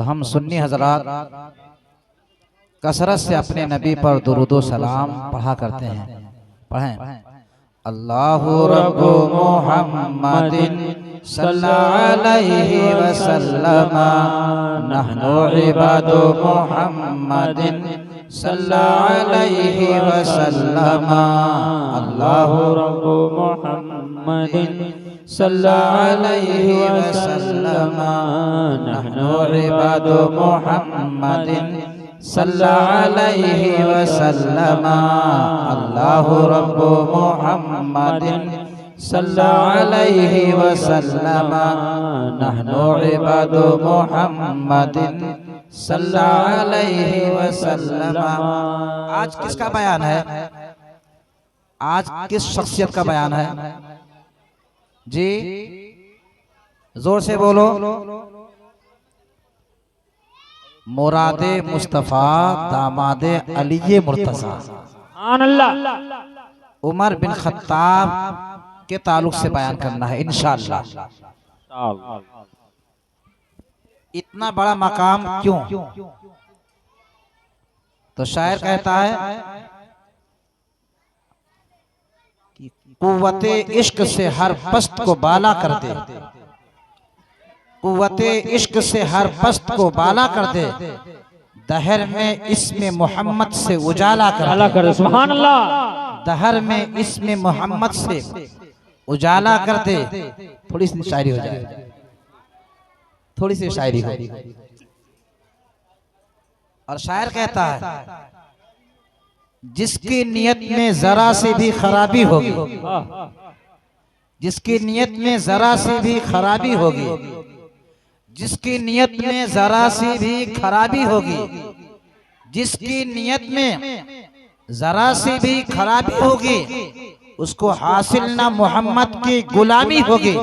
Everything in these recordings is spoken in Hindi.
हम सुन्नी हजरात कसरत से अपने नबी पर दुरूद व सलाम पढ़ा करते हैं। पढ़ें। अल्लाहु रब्बु मुहम्मदिन सल्लल्लाहु अलैहि वसल्लम, नहनु इबादु मुहम्मदिन सल्लल्लाहु अलैहि वसल्लम। अल्लाहु रब्बु मुहम्मदिन सल्लल्लाहु अलैहि वसल्लम, नहनु इबादु मुहम्मदिन सल्लल्लाहु अलैहि वसल्लम। अल्लाहु रब्बु मुहम्मदिन सल्लल्लाहु अलैहि वसल्लम, नहनु इबादु मुहम्मदिन सल्लल्लाहु अलैहि वसल्लम। आज किसका बयान है? आज किस शख्सियत का बयान है जी? जोर से बोलो। मुरादे मुस्तफा दामादे अली मुर्तजा उमर बिन खत्ताब के ताल्लुक से बयान करना है इंशाअल्लाह। इतना बड़ा मकाम क्यों? तो शायर कहता है कि कुव्वते इश्क से हर पस्त को बाला कर दे, कुव्वते इश्क से हर पस्त को बाला कर दे, दहर में इसमें मोहम्मद से उजाला कर दे। सुभान अल्लाह। दहर में इसमें मोहम्मद से उजाला कर दे। थोड़ी सी शायरी हो जाए, थोड़ी सी शायरी हो। और शायर कहता है जिसकी नियत में जरा से भी खराबी होगी, जिसकी नियत में जरा से भी खराबी होगी, जिसकी नियत में जरा सी भी खराबी होगी, जिसकी नियत में जरा सी भी खराबी होगी, उसको हासिल ना मोहम्मद की गुलामी होगी,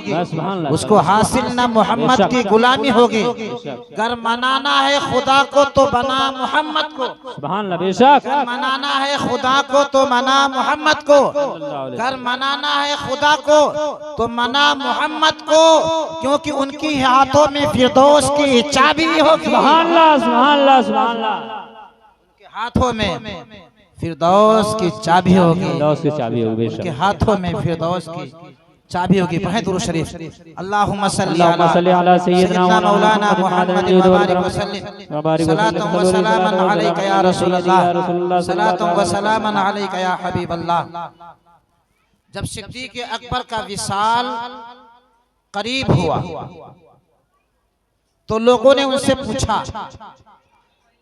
उसको हासिल ना मोहम्मद की गुलामी होगी। अगर मनाना है खुदा को तो बना मोहम्मद को, अगर मनाना है खुदा को तो मना मोहम्मद को, अगर मनाना है खुदा को तो मना मोहम्मद को, क्योंकि उनकी हाथों में फिरदौस की चाबी होगी। सुभान अल्लाह, सुभान अल्लाह, सुभान अल्लाह। उनके हाथों में फिरदौस की चाबी होगी, फिरदौस की चाबी होगी, उनके हाथों में फिरदौस की चाबी होगी। पढ़ें दुरूद शरीफ। अल्लाहुम्मा सल्ली अला सय्यिदना मौलाना मुहम्मद व बारिक वसल्लिम, सलातु व सलामन अलैका या रसूलल्लाह, सलातु व सलामन अलैका या हबीबल्लाह। जब सिद्दीक़ अकबर का विसाल करीब हुआ तो लोगों ने उनसे पूछा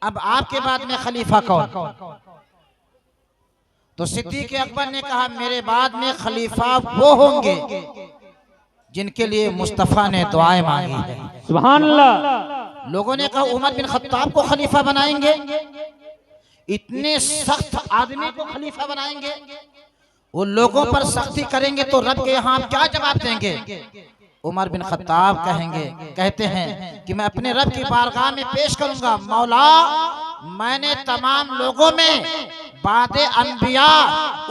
अब आपके बाद में खलीफा कौन? तो सिद्दीक़ अकबर ने कहा मेरे बाद में खलीफा वो होंगे जिनके लिए मुस्तफा ने दुआएं मांगी है। सुभान अल्लाह। लोगों ने कहा उमर बिन खत्ताब को खलीफा बनाएंगे, इतने सख्त आदमी को खलीफा बनाएंगे, वो लोगों पर सख्ती करेंगे तो रब के यहाँ क्या जवाब देंगे? उमर बिन खत्ताब कहते हैं कि मैं अपने रब की बारगाह में पेश करूंगा, मौला मैंने तमाम लोगों में बादे अनबिया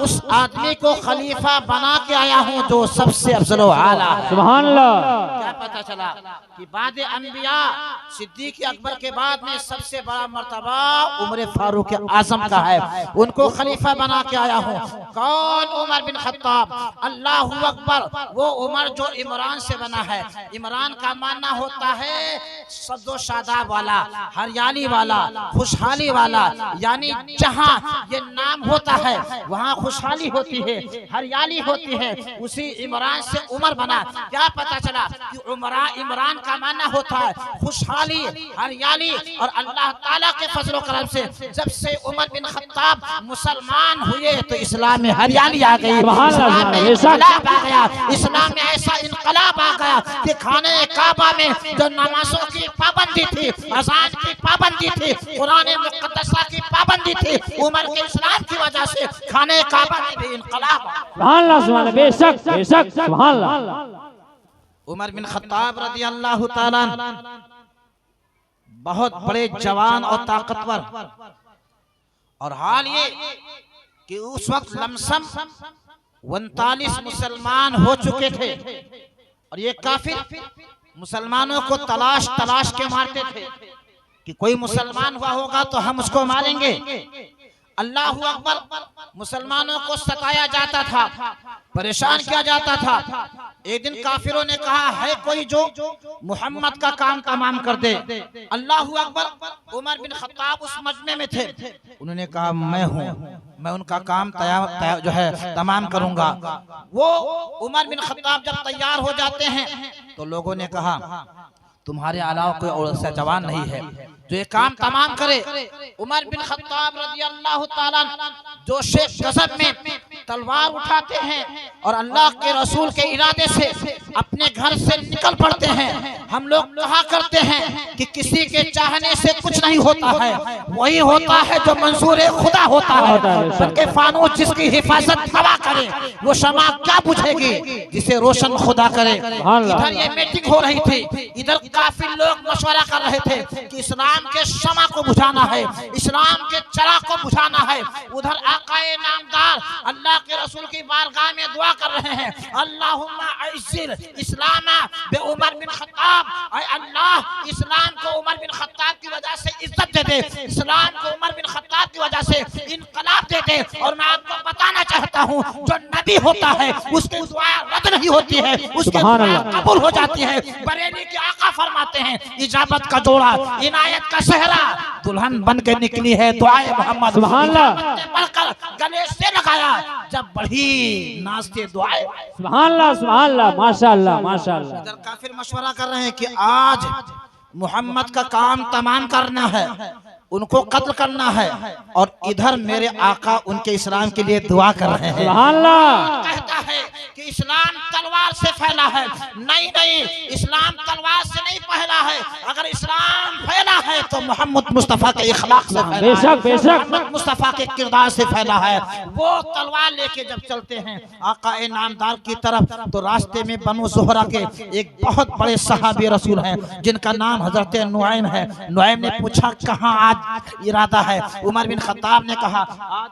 उस आदमी को खलीफा बना के आया हूँ जो सबसे अफजल व आला है। सुभान अल्लाह। क्या पता चला कि बादे अनबिया सिद्दीक़ अकबर के बाद में सबसे बड़ा मर्तबा उमर फारूक आजम का है, उनको खलीफा बना के आया हूँ। कौन? Umar bin Khattab. अल्लाहु अकबर। वो उमर जो इमरान से बना है। इमरान का मानना होता है सद्दो शादाब वाला, हरियाली वाला, खुशहाली वाला, यानी जहाँ ये नाम होता है वहाँ खुशहाली होती है, हरियाली होती है। उसी इमरान से उमर बना। क्या पता चला कि इमरान का माना होता है खुशहाली, हरियाली, और अल्लाह ताला के फजल करम से जब से उमर बिन खत्ताब मुसलमान हुए तो इस्लाम में हरियाली आ गई, इस्लाम में इनकलाब आ गया, इस्लाम में ऐसा इनकलाब आ गया कि खाने काबा में जो नमाजों की पाबंदी थी, अज़ान की पाबंदी थी, कुरान मुक़द्दसा की पाबंदी थी, उमर के इस्लाम की वजह से खाने काबा में भी इनकलाब। सुभान अल्लाह, सुभान अल्लाह। बेशक बेशक, सुभान अल्लाह। उमर बिन खत्ताब रज़ी अल्लाह ताला बहुत बड़े जवान और ताकतवर, और हाल ये कि उस वक्त लमसम 39 मुसलमान हो चुके थे, और ये काफिर मुसलमानों को तलाश के मारते थे। कि कोई मुसलमान हुआ होगा तो हम उसको मारेंगे। अल्लाह अकबर, मुसलमानों को सताया जाता था, परेशान किया जाता था। एक दिन काफिरों ने कहा है कोई जो मोहम्मद का काम तमाम कर दे। अल्लाह अकबर, उमर बिन खत्ताब उस मजमे में थे। उन्होंने कहा मैं हूँ, मैं उनका काम जो है तमाम करूंगा। वो उमर बिन खत्ताब जब तैयार हो जाते हैं तो लोगों ने कहा तुम्हारे अलावा कोई और सा जवान नहीं है जो ये काम तमाम करे। उमर बिन खत्ताब रज़ियल्लाहु ताला जो शेख गज़ब में तलवार उठाते हैं और अल्लाह के रसूल के इरादे से अपने घर से निकल पड़ते हैं। हम लोग कहा करते हैं कि किसी के चाहने से कुछ नहीं होता है, वही होता है जो मंसूर खुदा होता है। बल्कि फानूस जिसकी हिफाजत हवा करे वो शमा क्या बुझेगी जिसे रोशन खुदा करे। इधर ये मीटिंग हो रही थी, इधर काफी लोग मशवरा कर रहे थे कि इस्लाम के शमा को बुझाना है, इस्लाम के चराग को बुझाना है। उधर आकाए नामदार अल्लाह के रसूल की बारगाह में दुआ कर रहे हैं, अल्लाहुम्मा अइज़िल इस्लाम बे उमर बिन खत्ताब। ऐ अल्लाह इस्लाम को उमर बिन खत्ताब की वजह से इज्जत दे दे, इस्लाम को उमर बिन खत्ताब की वजह से इनकलाब दे दे। और मैं आपको बताना चाहता हूँ जो नबी होता है उसकी दुआ रद्द नहीं होती है, उसकी दुआ कबूल हो जाती है। बरेली के आका फरमाते हैं इजाबत का जोड़ा, इनायत का सहरा, दुल्हन बन के निकली है दुआए मोहम्मद। सुभान अल्लाह पढ़कर गले से लगाया जब बढ़ी नाचते दुआए। सुभान अल्लाह, सुभान अल्लाह, माशाअल्लाह, माशाअल्लाह। इधर काफिर मशवरा कर रहे हैं कि आज मोहम्मद का काम तमाम करना है, उनको कत्ल करना है। और इधर मेरे आका उनके इस्लाम के लिए दुआ कर रहे हैं। सुभान अल्लाह। कहता है कि इस्लाम तलवार से फैला है, नहीं नहीं, इस्लाम तलवार से नहीं फैला है। अगर इस्लाम फैला है तो मोहम्मद मुस्तफा के इखलाक से फैला है, बेशक बेशक, मोहम्मद मुस्तफा के किरदार से फैला है। वो तलवार लेके जब चलते हैं आका ए नामदार की तरफ तो रास्ते में बनु ज़ुहरा के एक बहुत बड़े सहाबी रसूल हैं जिनका नाम हजरत नुआइम है। नुआइम ने पूछा कहाँ आज इरादा है? उमर बिन खत्ताब ने कहा आज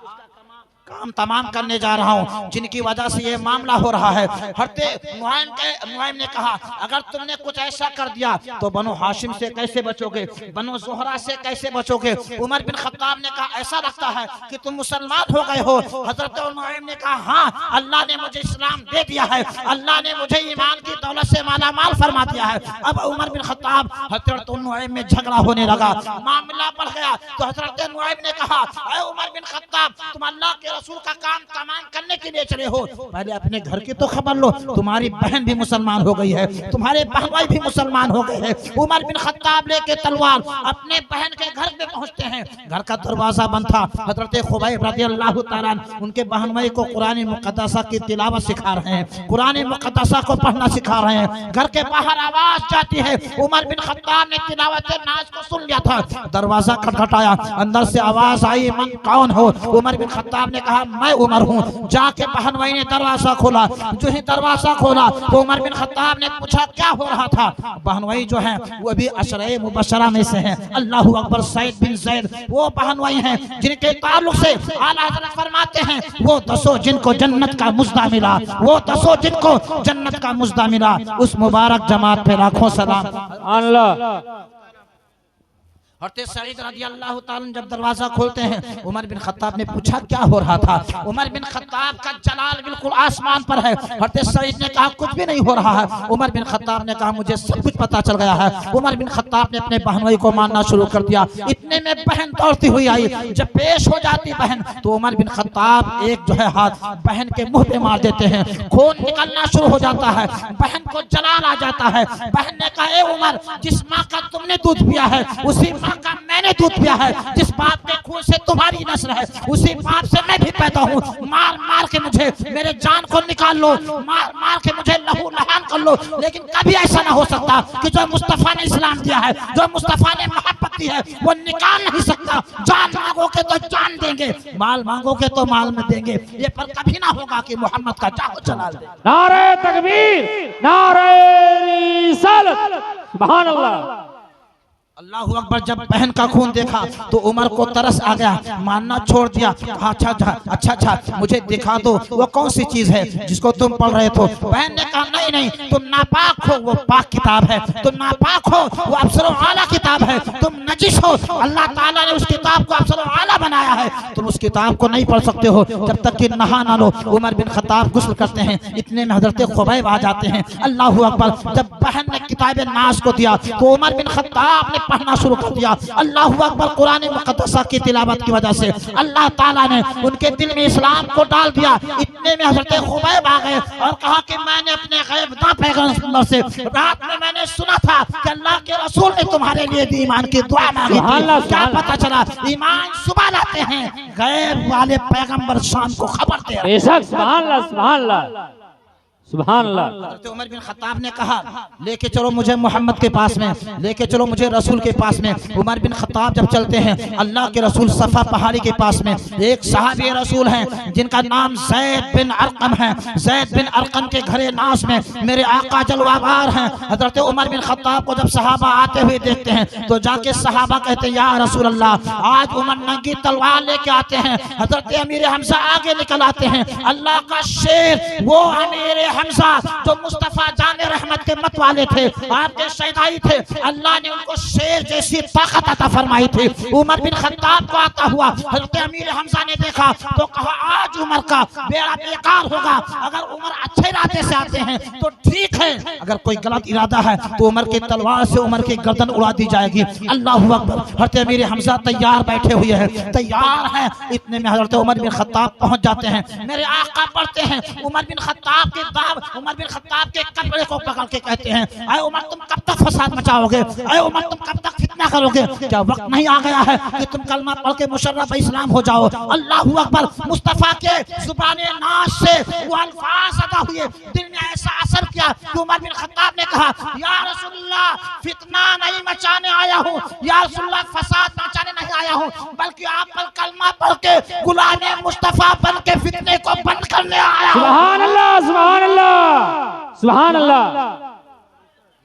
उसका काम तमाम करने जा रहा हूँ जिनकी वजह से ये मामला हो रहा है। हरते नुआइम ने कहा अगर तुमने कुछ ऐसा कर दिया तो बनो हाशिम से कैसे बचोगे, बनो ज़ुहरा से कैसे बचोगे? उमर बिन खत्ताब ने कहा ऐसा लगता है कि तुम मुसलमान हो गए हो। हजरत नुआइम ने कहा हाँ, अल्लाह ने मुझे इस्लाम दे दिया है, अल्लाह ने मुझे ईमान की दौलत से माला माल फरमा दिया है। अब उमर बिन खत्ताब हजरत नुआइम में झगड़ा होने लगा, मामला बढ़ गया। तो हजरत नुआइम ने कहा उमर बिन खत्ताब तुम अल्लाह के रसूल का काम तमाम करने के लिए चले हो, पहले अपने घर की तो खबर लो। तुम्हारी बहन भी मुसलमान हो गई है, तुम्हारे भाई भी मुसलमान हो गए हैं। उमर बिन खत्ताब लेके तलवार अपने बहन के घर में पहुंचते हैं। घर का दरवाजा बंद था। हजरत खुबैब रज़ियल्लाहु ताला उनके बहनोई को कुरान मुक़द्दसा की तिलावत सिखा रहे हैं, कुरान मुक़द्दसा को पढ़ना सिखा रहे हैं। घर के बाहर आवाज जाती है। उमर बिन खत्ताब ने तिलावत नाज को सुन लिया था। दरवाजा खटखटाया, अंदर से आवाज आई मन कौन हो? उमर बिन खत्ताब ने कहा मैं उमर हूँ। जाके बहनोई ने दरवाजा खोला। जो ही दरवाजा खोला तो उमर बिन खत्ताब ने पूछा क्या हो रहा था? बहनोई जो है वो भी अशरे मुबशरा में से हैं। अल्लाह अकबर। सईद बिन ज़ैद वो बहनोई हैं जिनके ताल्लुक से आला हज़रत फरमाते हैं वो 10 जिनको जन्नत का मुज़्दा मिला, वो 10 जिनको जन्नत का मुज़्दा मिला। उस मुबारक जमात पे लाखों सलाम। अल्लाह। हज़रत सईद रज़ियल्लाहु ताला जब दरवाजा खोलते हैं उमर बिन खत्ताब ने पूछा क्या हो रहा था? उमर बिन खत्ताब का जलाल बिल्कुल आसमान पर है। हज़रत सईद ने कहा कुछ भी नहीं हो रहा है। उमर बिन खत्ताब ने कहा मुझे सब कुछ पता चल गया है। उमर बिन खत्ताब ने अपने बहनोई को मारना शुरू कर दिया। इतने में बहन दौड़ती हुई आई। जब पेश हो जाती बहन तो उमर बिन खत्ताब एक जो है हाथ बहन के मुंह पे मार देते हैं। खून निकलना शुरू हो जाता है, बहन को जलाल आ जाता है। बहन ने कहा ए उमर, जिस माँ का तुमने दूध पिया है उसी का मैंने दूध पिया है, जिस बाप के खून से तुम्हारी नस्ल है उसी बाप से मैं भी पैदा हूँ। मार मार के मुझे मेरे जान को निकाल लो, मार मार के मुझे लहू लहान कर लो, लेकिन कभी ऐसा ना हो सकता कि जो मुस्तफा ने इस्लाम दिया है, जो मुस्तफा ने मोहब्बत दी है वो निकाल नहीं सकता। जान मांगोगे तो जान देंगे, माल मांगोगे तो माल में देंगे। ये पर कभी ना होगा कि मोहम्मद का जाहो जलाल दे। नारे तकबीर, नारे रिसालत, सुभान अल्लाह। अल्लाह अकबर। जब बहन का खून देखा तो उमर को तरस आ गया, मानना छोड़ दिया। अच्छा अच्छा मुझे दिखा दो वो कौन सी चीज है जिसको तुम पढ़ रहे थे। बहन ने कहा नहीं नहीं, तुम नापाक हो, वो पाक किताब है। तुम नापाक हो, वो अफसर आला किताब है। तुम नजिश हो, अल्लाह ताला ने उस किताब को अफसर आला बनाया है। तुम उस किताब को नहीं पढ़ सकते हो जब तक कि नहा ना लो। उमर बिन खत्ताब गुस्ल करते हैं, इतने में हजरत खुबैब आ जाते हैं। अल्लाह अकबर। जब बहन ने किताब नास को दिया तो उमर बिन खत्ताब ने पढ़ना शुरू कर दिया। अल्लाह अकबर। कुरान मुक़द्दसा की तिलावत की वजह से अल्लाह ताला ने उनके दिल में इस्लाम को डाल दिया। इतने में हजरत खुबैब आ गए और कहा कि मैंने अपने गैबदा पैगंबर से रात में मैंने सुना था कि अल्लाह के रसूल ने तुम्हारे लिए ईमान की दुआ मांगी थी। क्या पता चला ईमान सुबह लाते हैं, गैब वाले पैगंबर शाम को खबर दे रहे हैं। बेशक सुभान अल्लाह सुभान अल्लाह सुभान अल्लाह। हज़रत उमर बिन खत्ताब ने कहा लेके चलो मुझे मोहम्मद के पास में, लेके चलो मुझे रसूल के पास में। उमर बिन खत्ताब जब चलते हैं अल्लाह के रसूल सफा पहाड़ी के पास में एक सहाबी रसूल हैं जिनका नाम ज़ैद बिन अरकम है। ज़ैद बिन अरकम के घरे नास में मेरे आका जलवाबार हैं। हज़रत उमर बिन खत्ताब को जब सहाबा आते हुए देखते हैं तो जाके सहाबा कहते हैं या रसूल अल्लाह, आज उमर नंगी तलवार लेके आते हैं। हज़रत अमीर हमजा आगे निकल आते हैं। अल्लाह का शेर वो अमीर हमजा जो मुस्तफा जाने रहमत के मत वाले थे, आपके शहीदाई थे, अल्लाह ने उनको शेर जैसी ताकत अता फरमाई थी। उमर बिन खत्ताब को आता हुआ हज़रत अमीर हमजा ने देखा तो कहा आज उमर का बेड़ा बेकार होगा। अगर उमर अच्छे इरादे से आते हैं तो ठीक है, अगर कोई गलत इरादा है तो उमर की तलवार से उमर की गर्दन उड़ा दी जाएगी। अल्लाह अकबर। हज़रत अमीर हमजा तैयार बैठे हुए हैं, तैयार हैं। इतने में हज़रत उमर बिन खत्ताब पहुंच जाते हैं। मेरे आका पढ़ते हैं उमर बिन खत्ताब के उमर बिन खत्ताब के कपड़े को पकड़ के कहते हैं अरे उमर तुम कब तक फसाद मचाओगे, अरे उमर तुम कब तक फितना करोगे, क्या वक्त नहीं आ गया है कि तुम कलमा पढ़ के मुशर्रफ इस्लाम हो जाओ। अल्लाह अकबर। मुस्तफा के जुबाने नाश से वो अल्फाज अदा हुए, दिल में ऐसा असर किया कि उमर बिन खत्ताब ने कहा या रसूलल्लाह फितना नहीं मचाने आया हूँ, या रसूलल्लाह फसाद मचाने नहीं आया हूँ, बल्कि आप पर कलमा पढ़ के गुलाम मुस्तफा बन के फितने को बंद करने आया हूँ। सुभान अल्लाह सुभान अल्लाह सुभान अल्लाह।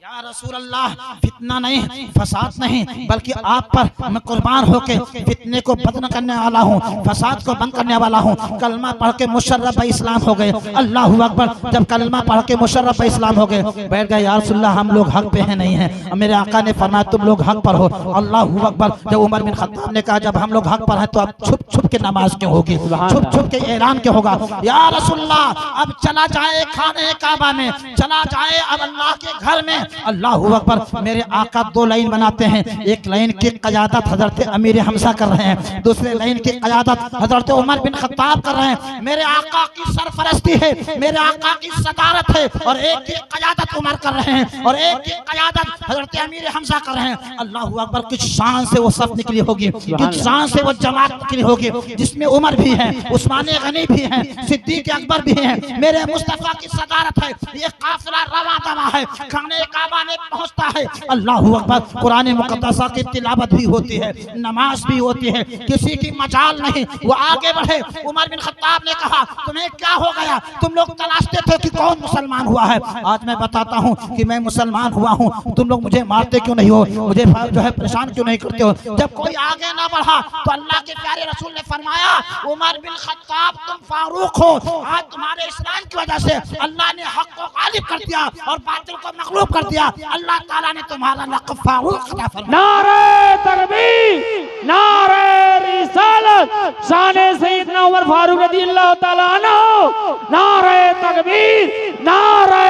या रसूल अल्लाह फितना नहीं, फसाद नहीं, बल्कि आप पर मैं कुर्बान होके फितने को बंद करने वाला हूँ, फसाद को बंद करने वाला हूँ। कलमा पढ़ के मुशर्रफ इस्लाम हो गए। अल्लाह अकबर। जब कलमा पढ़ के मुशर्रफ इस्लाम हो गए बैठ गए, या रसूल अल्लाह हम लोग हक पे हैं नहीं हैं। मेरे आका ने फरमाया तुम लोग हक पर हो। अल्लाह अकबर। जब उमर बिन खत्ताब ने कहा जब हम लोग हक पर हैं तो अब छुप छुप के नमाज क्यों होगी, छुप छुप के ऐलान क्यों होगा। या रसूल अल्लाह अब चला जाए खाने काबा में, चला जाए अब अल्लाह के घर में। अल्लाह अकबर। मेरे आका दो लाइन बनाते हैं, एक लाइन की क़यादत हजरत अमीर हमजा कर रहे हैं, दूसरे लाइन की क़यादत हजरत उमर बिन खत्ताब कर रहे हैं। मेरे आका की सरफरस्ती है, मेरे आका की सदारत है, और एक की क़यादत उमर कर रहे हैं और एक की क़यादत हजरत अमीर हमजा कर रहे हैं। अल्लाह अकबर। किस शान से वो सफ निकली होगी, किस शान से वो जमात निकली होगी जिसमें उमर भी है, उस्मान गनी भी है, सिद्दीक अकबर भी है। मेरे मुस्तफा की सदारत है, ये काफिला रवा दवा है, खाने काबा में पहुंचता है। अल्लाह अकबर। कुरान मुक़द्दसा की तिलावत भी होती है, नमाज भी होती है, किसी की मजाल नहीं, वो आगे बढ़े। उमर बिन खत्ताब ने कहा तुम्हें क्या हो गया, तुम लोग तलाशते थे कि कौन मुसलमान हुआ है, आज मैं बताता हूँ कि मैं मुसलमान हुआ हूँ। तुम लोग मुझे मारते क्यों नहीं हो, मुझे जो है परेशान क्यों नहीं करते हो। जब कोई आगे ना बढ़ा तो अल्लाह के प्यारे रसूल ने फरमाया उमर बिन खत्ताब तुम फारूक हो, आज तुम्हारे इस्लाम की वजह से अल्लाह ने हक को गालिब कर दिया और बातिल को मग़लूब कर दिया। अल्लाह ताला ने तुम्हारा लक़ब फारूक अता फरमाया। नारे तकबीर नारे रिसालत शान सैयदना उमर फारूक रज़ियल्लाहु ताला अन्हु। नारे तकबीर नारे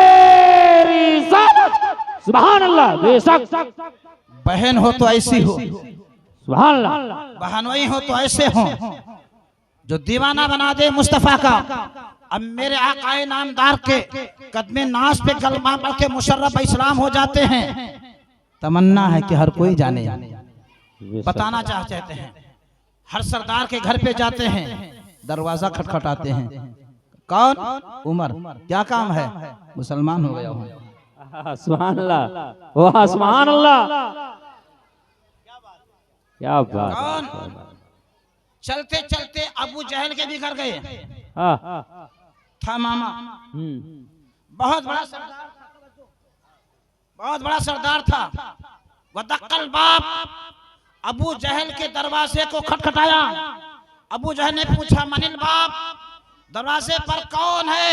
रिसालत। सुभान अल्लाह। बेशक बहन हो तो ऐसी हो, सुभान अल्लाह। बहनोई हो तो ऐसे हो जो दीवाना बना दे मुस्तफा का। अब मेरे आकाए नामदार के कदमे नाश पे कलमा पढ़ के मुशर्रफ इस्लाम हो जाते हैं। तमन्ना है कि हर कोई जाने, बताना चाहते हैं। हर सरदार के घर पे जाते हैं, दरवाजा खटखटाते हैं, कौन? उमर, क्या काम है? मुसलमान हो गया हूँ। सुभान अल्लाह वाह सुभान अल्लाह क्या बात। कौन? चलते चलते अबू जहल के भी घर गए, था मामा, बहुत बड़ा सरदार था, बहुत बड़ा सरदार था। वदक्कल बाप, अबू जहल के दरवाजे को खटखटाया। अबू जहल ने पूछा मनिल बाप, दरवाजे पर कौन है?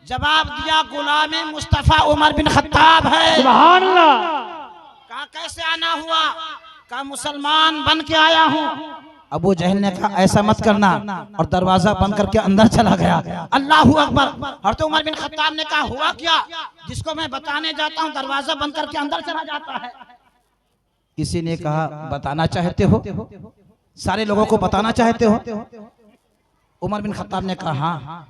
जवाब दिया गुलाम मुस्तफा उमर बिन खत्ताब है। सुभान अल्लाह। कहा कैसे आना हुआ? कहा मुसलमान बन के आया हूँ। अबू जहल ने कहा ऐसा मत करना, और दरवाजा बंद करके अंदर चला गया। अल्लाहू अकबर। हज़रत उमर बिन खत्ताब ने कहा हुआ क्या? जिसको मैं बताने जाता हूँ दरवाजा बंद करके अंदर चला जाता है। किसी ने कहा बताना चाहते हो? सारे लोगों को बताना चाहते हो? उमर बिन खत्ताब ने कहा हाँ,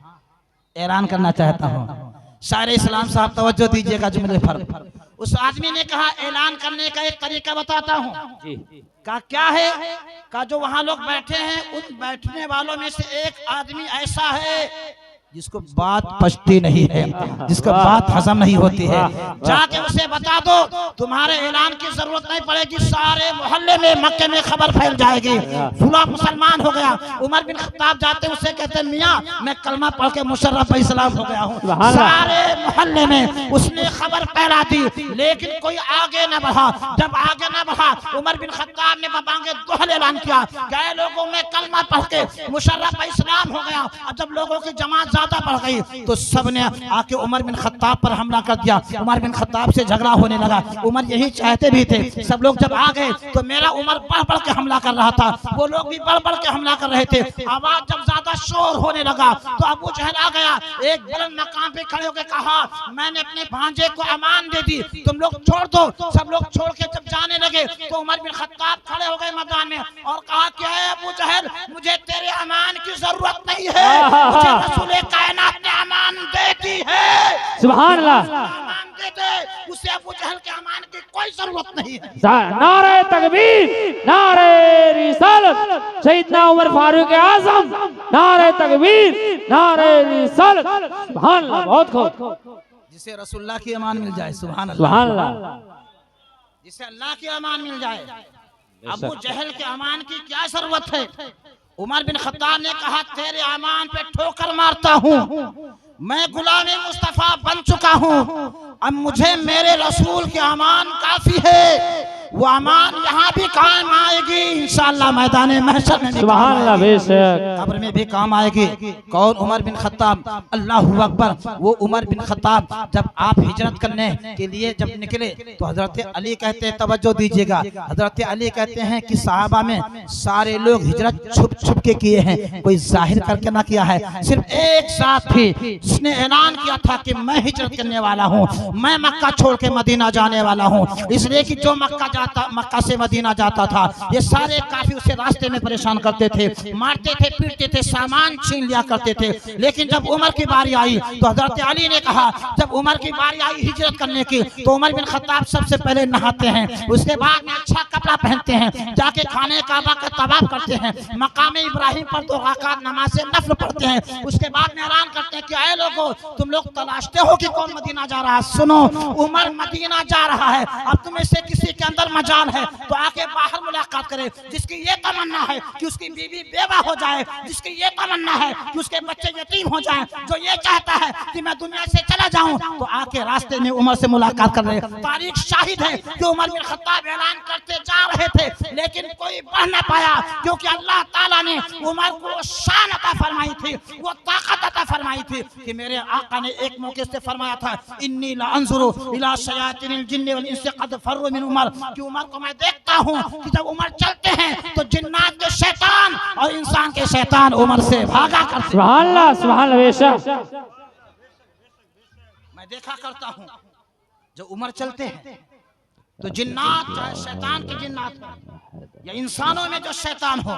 ऐलान करना चाहता हूँ। सारे इस्लाम साहब तवज्जो दीजिएगा जुमले पर। उस आदमी ने कहा ऐलान करने का एक तरीका बताता हूँ। कहा क्या है? कहा जो वहां लोग बैठे हैं उन बैठने वालों में से एक आदमी ऐसा है जिसको बात पचती नहीं है, जिसको बात हजम नहीं होती है। जाके उसे बता दो तुम्हारे ऐलान की जरूरत नहीं पड़ेगी, सारे मोहल्ले में मक्के में खबर फैल जाएगी, फुला मुसलमान हो गया। उमर बिन खत्ताब जाते उसे कहते मियाँ मैं कलमा पढ़ के मुशर्रफ इस्लाम हो गया हूँ। सारे मोहल्ले में उसने खबर फैला दी, लेकिन कोई आगे न बढ़ा। जब आगे न बढ़ा उमर बिन खत्ताब ने बबांगे दोहल ऐलान किया, गए लोगों में कलमा पढ़ के मुशर्रफ इस्लाम हो गया। अब जब लोगों की जमात ज्यादा बढ़ गई तो सबने आके उमर बिन खत्ताब पर हमला कर दिया। उमर बिन खत्ताब से झगड़ा होने लगा। उमर यही चाहते भी थे। सब लोग जब आ गए तो मेरा उमर बढ़ बढ़ के हमला कर रहा था, वो लोग भी बढ़ बढ़ के हमला कर रहे थे। आवाज जब ज्यादा शोर होने लगा तो अबू जहल आ गया। एक बुलंद मकाम पे खड़े होकर कहा मैंने अपने भांजे को अमान दे दी, तुम लोग छोड़ दो। सब लोग छोड़ के जब जाने लगे तो उमर बिन खत्ताब खड़े हो गए मैदान में और कहा क्या है अबू जहल, मुझे तेरे अमान की जरूरत नहीं है, मुझे रसूल कायनात ने अमान दे दी है। सुभान अल्लाह। अमान दे दे, उसे अबू जहल के अमान की कोई जरूरत नहीं है। नारे तकबीर, नारे रिसालत, सैयदना उमर फारूक आजम, नारे तकबीर, नारे रिसालत। सुभान अल्लाह। बहुत खूब। जिसे रसूलुल्लाह की अमान मिल जाए, सुभान अल्लाह। सुभान अल्लाह। जिसे अल्लाह की अमान मिल जाए, अबू जहल के अमान की क्या जरूरत है? उमर बिन खत्ताब ने कहा तेरे अमान पे ठोकर मारता हूँ, मैं गुलाम मुस्तफा बन चुका हूँ, अब मुझे मेरे रसूल के अमान काफी है। वो अमान यहाँ भी काम आएगी इंशाअल्लाह, मैदान महशर में सुभान अल्लाह, बेशक कब्र में भी काम आएगी। कौन? Umar bin Khattab. अल्लाहू अकबर। वो उमर बिन खत्ताब जब आप हिजरत करने के लिए जब निकले तो हजरत अली कहते हैं, तवज्जो दीजिएगा, हजरत अली कहते हैं कि सहाबा में सारे लोग हिजरत छुप छुप के किए हैं, कोई जाहिर करके ना किया है। सिर्फ एक साथी जिसने ऐलान किया था कि मैं हिजरत करने वाला हूँ, मैं मक्का छोड़ के मदीना जाने वाला हूँ। इसलिए कि जो मक्का से मदीना जाता था ये सारे काफी उसे रास्ते में परेशान करते थे, मारते थे, पीटते थे, सामान छीन लिया करते थे। लेकिन जब उमर की बारी आई तो हजरत अली ने कहा, जब उमर की बारी आई हिजरत करने की तो उमर बिन खत्ताब सबसे पहले नहाते हैं, उसके बाद में अच्छा कपड़ा पहनते हैं, जाके खाने काबा का तवाफ करते हैं, मकाम इब्राहिम पर 2 रकात नमाज नफल पढ़ते हैं। उसके बाद में ऐलान करते हैं कि ऐ लोगों तुम लोग तलाशते हो कि कौन मदीना जा रहा है, सुनो उमर मदीना जा रहा है। अब तुम इससे किसी के अंदर मजाल है तो आके बाहर मुलाकात करे। जिसकी ये तमन्ना है कि उसकी बीवी बेवा हो जाए, जिसकी ये तमन्ना है कि उसके बच्चे यतीम हो जाएं, जो ये चाहता है कि मैं दुनिया से चला जाऊं, तो आके रास्ते में उमर से मुलाकात कर रहे। तारीख शाहिद है कि उमर बिन खत्ताब ऐलान करते जा रहे थे लेकिन कोई बढ़ ना पाया, क्योंकि अल्लाह ताला ने उमर को शान अता फरमाई थी, वो ताकत अता फरमाई थी कि मेरे आका ने एक मौके से फरमाया था इन्नी ला अंजुरु इला शयातिनिल जिन्नि वल इंसी क़द फर्रु मिन उमर, कि उमर को मैं देखता हूँ कि जब उमर चलते हैं तो जिन्नात के शैतान और इंसान के शैतान उमर से भागा करते। सुभान अल्लाह, सुभान अल्लाह, बेशक मैं देखा करता हूँ जो उमर चलते हैं तो जिन्नात, चाहे शैतान के जिन्नात या इंसानों में जो शैतान हो,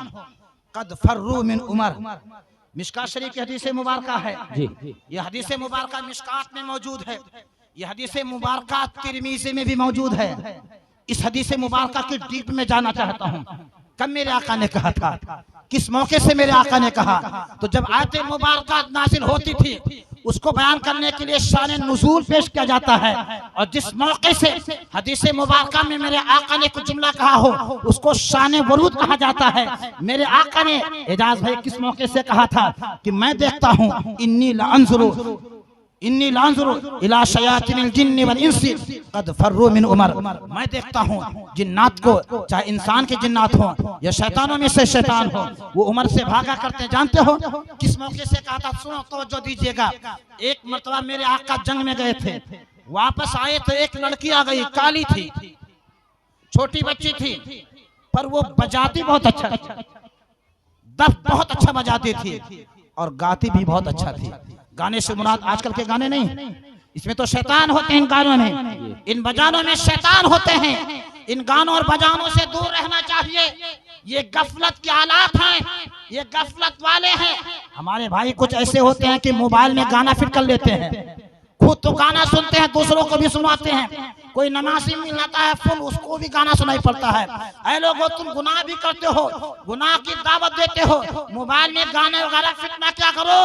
कद फर्रू मिन उमर। मिशकात शरीफ की हदीस मुबारक है, ये हदीस मुबारक मिशकात में मौजूद है, ये हदीस मुबारक तिरमिज़ी में भी मौजूद है। इस हदीस मुबारक की डीप में जाना चाहता हूँ। कब मेरे आका ने कहा था, किस मौके से मेरे आका ने कहा? तो जब आयत मुबारक नाज़िल होती थी उसको बयान करने के लिए शान नुज़ूल पेश किया जाता है, और जिस मौके से हदीस मुबारक में मेरे आका ने कुछ जुमला कहा हो उसको शान वरूद कहा जाता है। मेरे आका ने एजाज भाई किस मौके से कहा था कि मैं देखता हूँ इन्नी ला अंजुरु इन्नी लांजुरु इला शयातिनिल जिन्नि वल इंसी कद फर्रू मिन उमर। मैं देखता हूँ जिन्नात को, चाहे इंसान के जिन्नात हो या शैतानों में से शैतान हो, वो उमर से भागा करते। जानते हो किस मौके से कहा था? सुनो तवज्जो दीजिएगा। एक मर्तबा मेरे आका जंग में गए थे, वापस आए तो एक लड़की आ गई, काली थी, छोटी बच्ची थी, पर वो बजाती बहुत अच्छा, दफ बहुत अच्छा बजाती थी और गाती भी बहुत अच्छा थी। गाने से मुराद आजकल के गाने नहीं, इसमें तो शैतान होते हैं इन गानों में, इन बजानों में शैतान होते हैं। इन गानों और बजानों से दूर रहना चाहिए। ये गफलत के आलात हैं, ये गफलत वाले हैं। हमारे भाई कुछ ऐसे होते हैं कि मोबाइल में गाना फिट कर लेते हैं, खुद तो गाना सुनते हैं, दूसरों को भी सुनाते हैं। कोई नमाजी मिल जाता है फुल, उसको भी गाना सुनाई पड़ता है। ऐ लोगों, तुम गुनाह भी करते हो, गुनाह की दावत देते हो, मोबाइल में गाने वगैरह फिट ना क्या करो।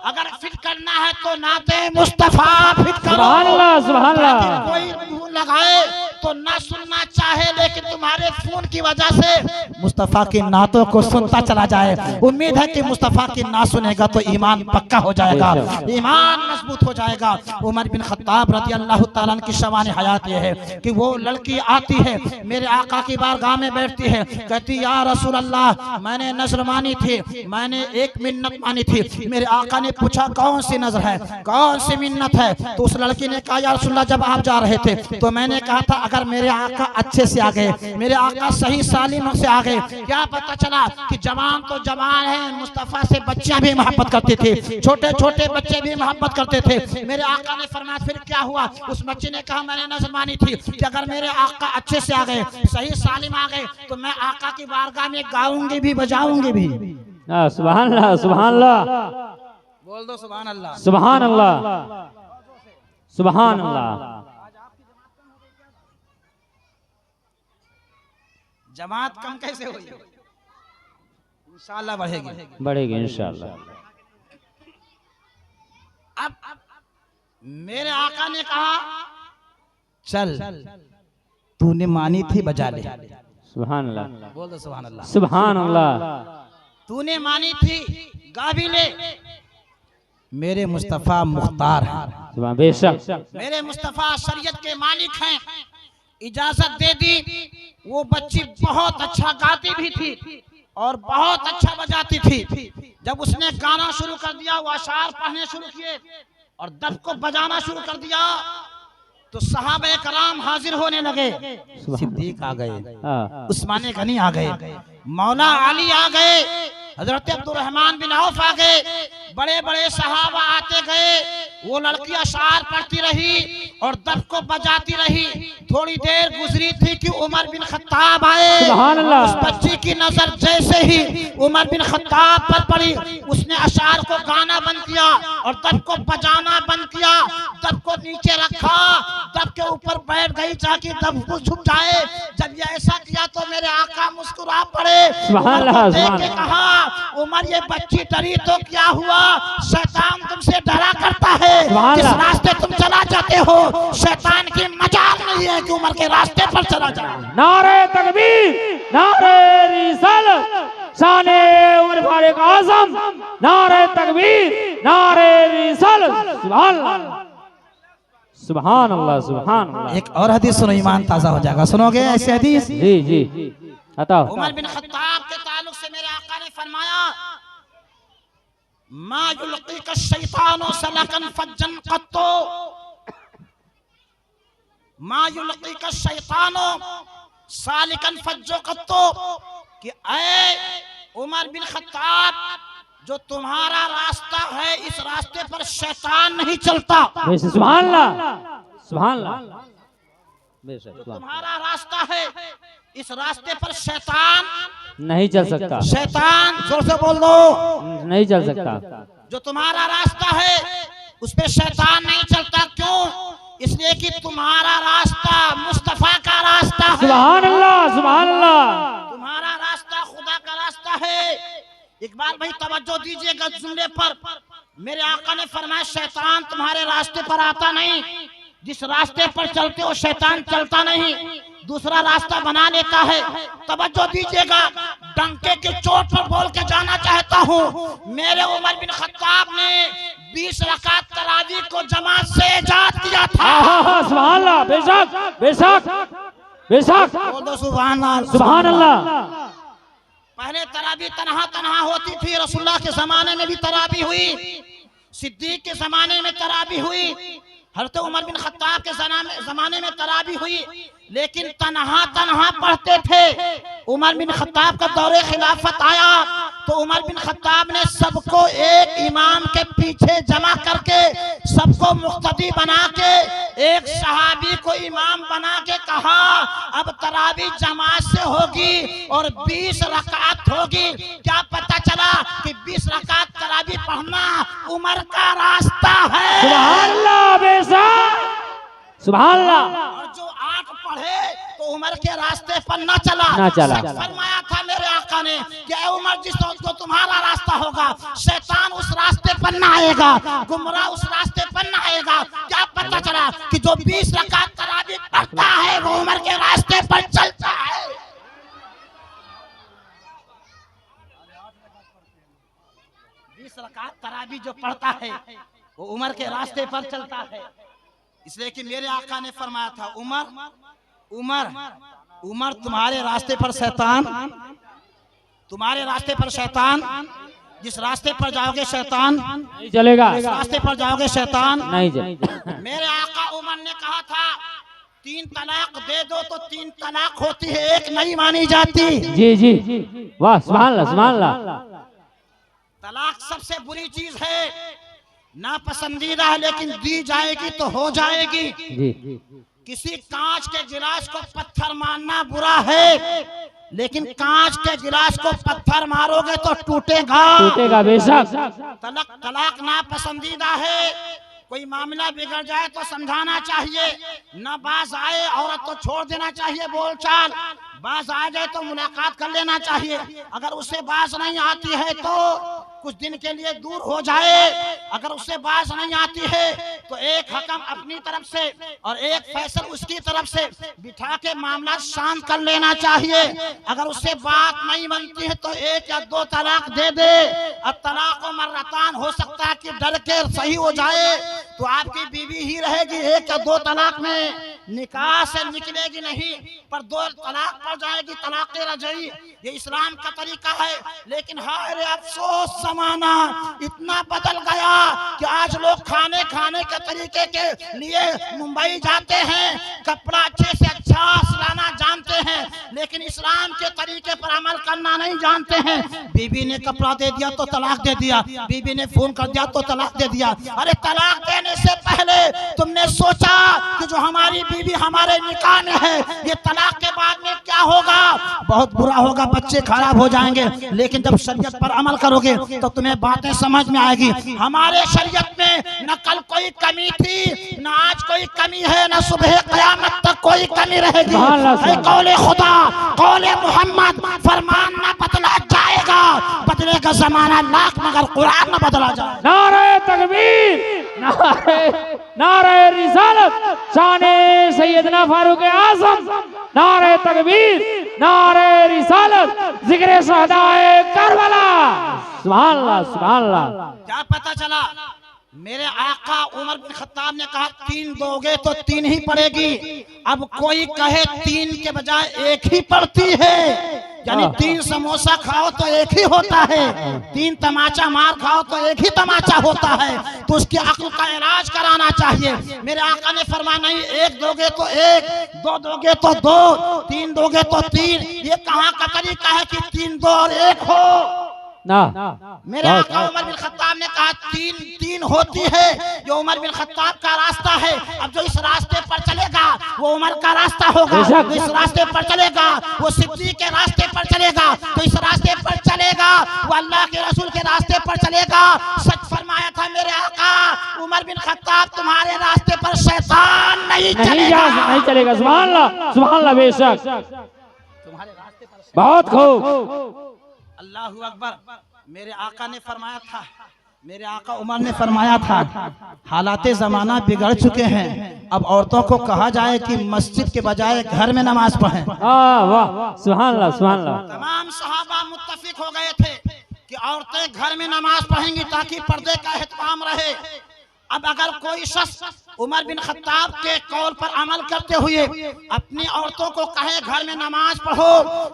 अगर फिट करना है तो नाते मुस्तफा फिट करो। सुभान अल्लाह, सुभान अल्लाह। कोई धुन लगाए तो ना सुनना चाहे, लेकिन तुम्हारे फोन की वजह से मुस्तफा की नातों को सुनता चला जाए। उम्मीद है कि मुस्तफा की नात सुनेगा तो ईमान पक्का हो जाएगा, ईमान मजबूत हो जाएगा। उमर बिन खत्ताब रज़ी अल्लाह ताला अन्हु की शवान हयात ये है कि वो लड़की आती है, मेरे आका की बारगाह में बैठती है, कहती या रसूल अल्लाह, मैंने नजर मानी थी, मैंने एक मिन्नत मानी थी। मेरे आका ने पूछा कौन सी नजर है, कौन सी मिन्नत है? तो उस लड़की ने कहा या रसूल अल्लाह, जब आप जा रहे थे तो मैंने कहा था अगर मेरे आका अच्छे से आ गए, मेरे आका सही सालिम से आ गए। क्या पता चला कि जवान तो जवान है, मुस्तफा से बच्चियां भी मोहब्बत करते थे, छोटे छोटे बच्चे भी मोहब्बत करते थे। मेरे आका ने फरमाया फिर क्या हुआ? उस बच्चे ने कहा मैंने नजर मानी थी कि अगर मेरे आका अच्छे से आ गए, सही सालिम आ गए, तो मैं आका की बारगाह में गाऊंगी भी, बजाऊंगी भी। सुभान अल्लाह, सुभान अल्लाह। बोल दो सुभान अल्लाह, सुभान अल्लाह, सुभान अल्लाह। जमात कम कैसे हुई? इंशाअल्लाह बढ़ेगी, बढ़ेगी इंशाअल्लाह। अब मेरे आका ने कहा चल तूने मानी थी बजा ले। सुभान अल्लाह, बोल दो सुभान अल्लाह, सुभान अल्लाह। तूने मानी थी गा भी ले। मेरे मुस्तफा मुख्तार हैं, बेशक मेरे मुस्तफा शरीयत के मालिक हैं, इजाजत दे दी। वो बच्ची बहुत अच्छा गाती भी थी और बहुत अच्छा बजाती थी। जब उसने गाना शुरू कर दिया, वो अशार पढ़ने शुरू किए और दफ को बजाना शुरू कर दिया, तो सहाबे कराम हाजिर होने लगे। सिद्दीक आ गए, उस्मान गनी आ गए, मौला अली आ गए, हजरत अब्दुर्रहमान बिन औफ आ गए, बड़े बड़े सहाबा आते गए। वो लड़की अशार पढ़ती रही और दफ को बजाती रही। थोड़ी देर गुजरी थी कि उमर बिन खत्ताब आए। उस बच्ची की नजर जैसे ही उमर बिन खत्ताब पर पड़ी, उसने अशार को गाना बंद किया और दफ को बजाना बंद किया। दफ को नीचे रखा, दफ के ऊपर बैठ गई ताकि दफ को छुप जाए। जब ये ऐसा किया तो मेरे आका मुस्कुरा पड़े। देख के कहा उमर ये बच्ची डरी तो क्या हुआ? शैतान तुमसे डरा करता है, जिस रास्ते तुम चला जाते हो शैतान की मजाल नहीं है कि उमर के रास्ते पर चला जाए। नारे तकबीर, नारे रिसालत, शाने उमर फारूक आजम, नारे तकबीर, नारे रिसालत। सुभान अल्लाह, सुभान अल्लाह, सुभान अल्लाह। एक और हदीस सुनो, ईमान ताजा हो जाएगा। सुनोगे ऐसे हदीस? जी जी, बताओ। उमर बिन खत्ताब के ताल्लुक से मेरे आका ने फरमाया मा युल्क़ीका शैतानु सलकन फज्जन क़त्तो, मा युल्क़ीका शैतानु सालिकन फज्जो क़त्तो, कि ऐ उमर बिन खत्ताब, जो तुम्हारा रास्ता है इस रास्ते पर शैतान नहीं चलता। सुभान अल्लाह, सुभान अल्लाह। तुम्हारा रास्ता है इस रास्ते पर शैतान नहीं चल सकता। शैतान, जोर से बोल दो, नहीं चल सकता। जो तुम्हारा रास्ता है उस पे शैतान नहीं चलता। क्यों? इसलिए कि तुम्हारा रास्ता मुस्तफा का रास्ता है। सुभान अल्लाह, सुभान अल्लाह। तुम्हारा रास्ता खुदा का रास्ता है। इकबाल भाई तवज्जो दीजिएगा जुमले पर। मेरे आका ने फरमाया शैतान तुम्हारे रास्ते पर आता नहीं, जिस रास्ते पर चलते हो शैतान चलता नहीं, दूसरा रास्ता बना लेता है। तवज्जो दीजिएगा, डंके के चोट पर बोल के जाना चाहता हूँ। मेरे उमर बिन खत्ताब ने 20 रकात तरावी को जमात से इजाद किया था। सुभान अल्लाह, बेशक बेशक बेशक, बोल दो सुभान अल्लाह, सुभान अल्लाह। पहले तरावी तनहा तनहा होती थी, रसूलुल्लाह के जमाने में भी तरावी हुई, सिद्दीक के जमाने में तरावी हुई, हज़रत उमर बिन खत्ताब के जमाने में तरावी हुई, लेकिन तनहा तनहा पढ़ते थे। उमर बिन खत्ताब का दौरे खिलाफत आया तो उमर बिन खत्ताब ने सबको एक इमाम के पीछे जमा करके सबको मुक्तदी बना के एक सहाबी को इमाम बना के कहा अब तरावी जमात से होगी और 20 रकात होगी। क्या पता चला कि 20 रकात तरावी पढ़ना उमर का रास्ता है। सुभान अल्लाह, बेशक सुभान अल्लाह। और जो 8 पढ़े तो उमर के रास्ते पर न चला। फरमाया था मेरे आका ने कि उमर जिस को तुम्हारा रास्ता होगा शैतान उस रास्ते पर न आएगा, गुमराह उस रास्ते पर न आएगा। क्या पता चला कि जो 20 रकात तरावी पढ़ता है वो उमर के रास्ते पर चलता है। 20 रकात तरावी जो पढ़ता है वो उमर के रास्ते पर चलता है। इसलिए कि मेरे आका ने फरमाया था उमर उमर उमर तुम्हारे रास्ते पर शैतान, तुम्हारे रास्ते पर शैतान, जिस रास्ते पर जाओगे शैतान नहीं चलेगा, जिस रास्ते पर जाओगे शैतान नहीं चलेगा। मेरे आका उमर ने कहा था 3 तलाक दे दो तो 3 तलाक होती है, एक नहीं मानी जाती। जी जी, वाह सुभान अल्लाह, सुभान अल्लाह। तलाक सबसे बुरी चीज है, ना पसंदीदा है लेकिन दी जाएगी तो हो जाएगी। जी। किसी कांच के गिलास को पत्थर मारना बुरा है, लेकिन कांच के गिलास को पत्थर मारोगे तो टूटेगा, टूटेगा बेशक। तलाक ना पसंदीदा है। कोई मामला बिगड़ जाए तो समझाना चाहिए, न बाज आए औरत तो छोड़ देना चाहिए बोलचाल, बाज आ जाए तो मुलाकात कर लेना चाहिए। अगर उससे बाज नहीं आती है तो कुछ दिन के लिए दूर हो जाए। अगर उससे बाज नहीं आती है तो एक हकम अपनी तरफ से और एक फैसल उसकी तरफ से बिठा के मामला शांत कर लेना चाहिए। अगर उससे बात नहीं बनती है तो 1 या 2 तलाक दे दे। अब तलाक मर्रतान हो सकता है कि डर के सही हो जाए तो आपकी बीवी ही रहेगी, 1 या 2 तलाक में निकाह से निकलेगी नहीं, पर 2 तलाक पड़ जाएगी, तलाक रजई। ये इस्लाम का तरीका है। लेकिन हाय रे अफसोस, जमाना इतना बदल गया कि आज लोग खाने के तरीके के लिए मुंबई जाते हैं, कपड़ा अच्छे से अच्छा सिलाना जानते हैं, लेकिन इस्लाम के तरीके पर अमल करना नहीं जानते हैं। बीबी ने कपड़ा दे दिया तो तलाक दे दिया, बीबी ने फोन कर दिया तो तलाक दे दिया। अरे तलाक देने से पहले तुमने सोचा कि जो हमारी बीवी हमारे निकाह में है ये तलाक के बाद में क्या होगा? बहुत बुरा होगा, बच्चे खराब हो जाएंगे। लेकिन जब शरीयत पर अमल करोगे तो तुम्हें बातें समझ में आएगी। हमारे शरीयत में न कल कोई कमी थी, न आज कोई कमी है, न सुबह क़यामत तक कोई कमी रहेगी। कौले खुदा कौले मोहम्मद फरमान न बदला जाएगा, बदलेगा जमाना लाख मगर कुरान न बदला जाए। नारे तकबीर, नारे रिसालत, शाने सैयदना फारूक आज़म, नारे तकबीर, नारे रिसालत, जिक्र शहदाए करबला। सुभान अल्लाह, सुभान अल्लाह। क्या पता चला? मेरे आका उमर बिन खत्ताब ने कहा 3 दोगे तो 3 ही पड़ेगी। अब कोई कहे 3 के बजाय 1 ही पड़ती है, यानी 3 समोसा खाओ तो 1 ही होता है, 3 तमाचा मार खाओ तो 1 ही तमाचा होता है। तो उसकी अक्ल का इलाज कराना चाहिए। मेरे आका ने फरमाया नहीं, 1 दोगे तो 1, 2 दोगे तो 2, 3 दोगे तो 3। ये कहाँ का तरीका है कि 3 2 और 1 हो ना। मेरे आका उमर बिन खत्ताब ने कहा 3 होती है, जो उमर बिन खत्ताब का रास्ता है। अब जो इस रास्ते पर चलेगा वो उमर का रास्ता होगा, जो इस रास्ते पर चलेगा वो सिद्दीक के रास्ते पर चलेगा, तो इस रास्ते पर चलेगा वो अल्लाह के रसूल के रास्ते पर चलेगा। सच फरमाया था मेरे आका उमर बिन खत्ताब, तुम्हारे रास्ते पर शैतान नहीं चलेगा। सुभान अल्लाह, सुभान अल्लाह, बेशक तुम्हारे रास्ते पर बहुत खूब। अल्लाहू अकबर। मेरे आका ने फरमाया था, मेरे आका उमर ने फरमाया था हालात ज़माना बिगड़ चुके हैं, अब औरतों को कहा जाए कि मस्जिद के बजाय घर में नमाज पढ़ें। वाह, सुभान अल्लाह, सुभान अल्लाह। तमाम सहाबा मुत्तफिक हो गए थे कि औरतें घर में नमाज पढ़ेंगी ताकि पर्दे का एहतमाम रहे। अब अगर कोई शख्स उमर बिन खत्ताब के कौल पर अमल करते हुए अपनी औरतों को कहे घर में नमाज पढ़ो,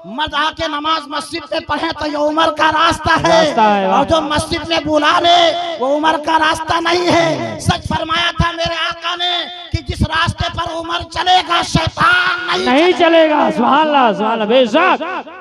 मर्द आके नमाज मस्जिद में पढ़े, तो ये उमर का रास्ता है। और जो मस्जिद में बुला ले वो उमर का रास्ता नहीं है। सच फरमाया था मेरे आका ने कि जिस रास्ते पर उमर चलेगा शैतान नहीं चलेगा। सुभान अल्लाह, सुभान अल्लाह, बेशक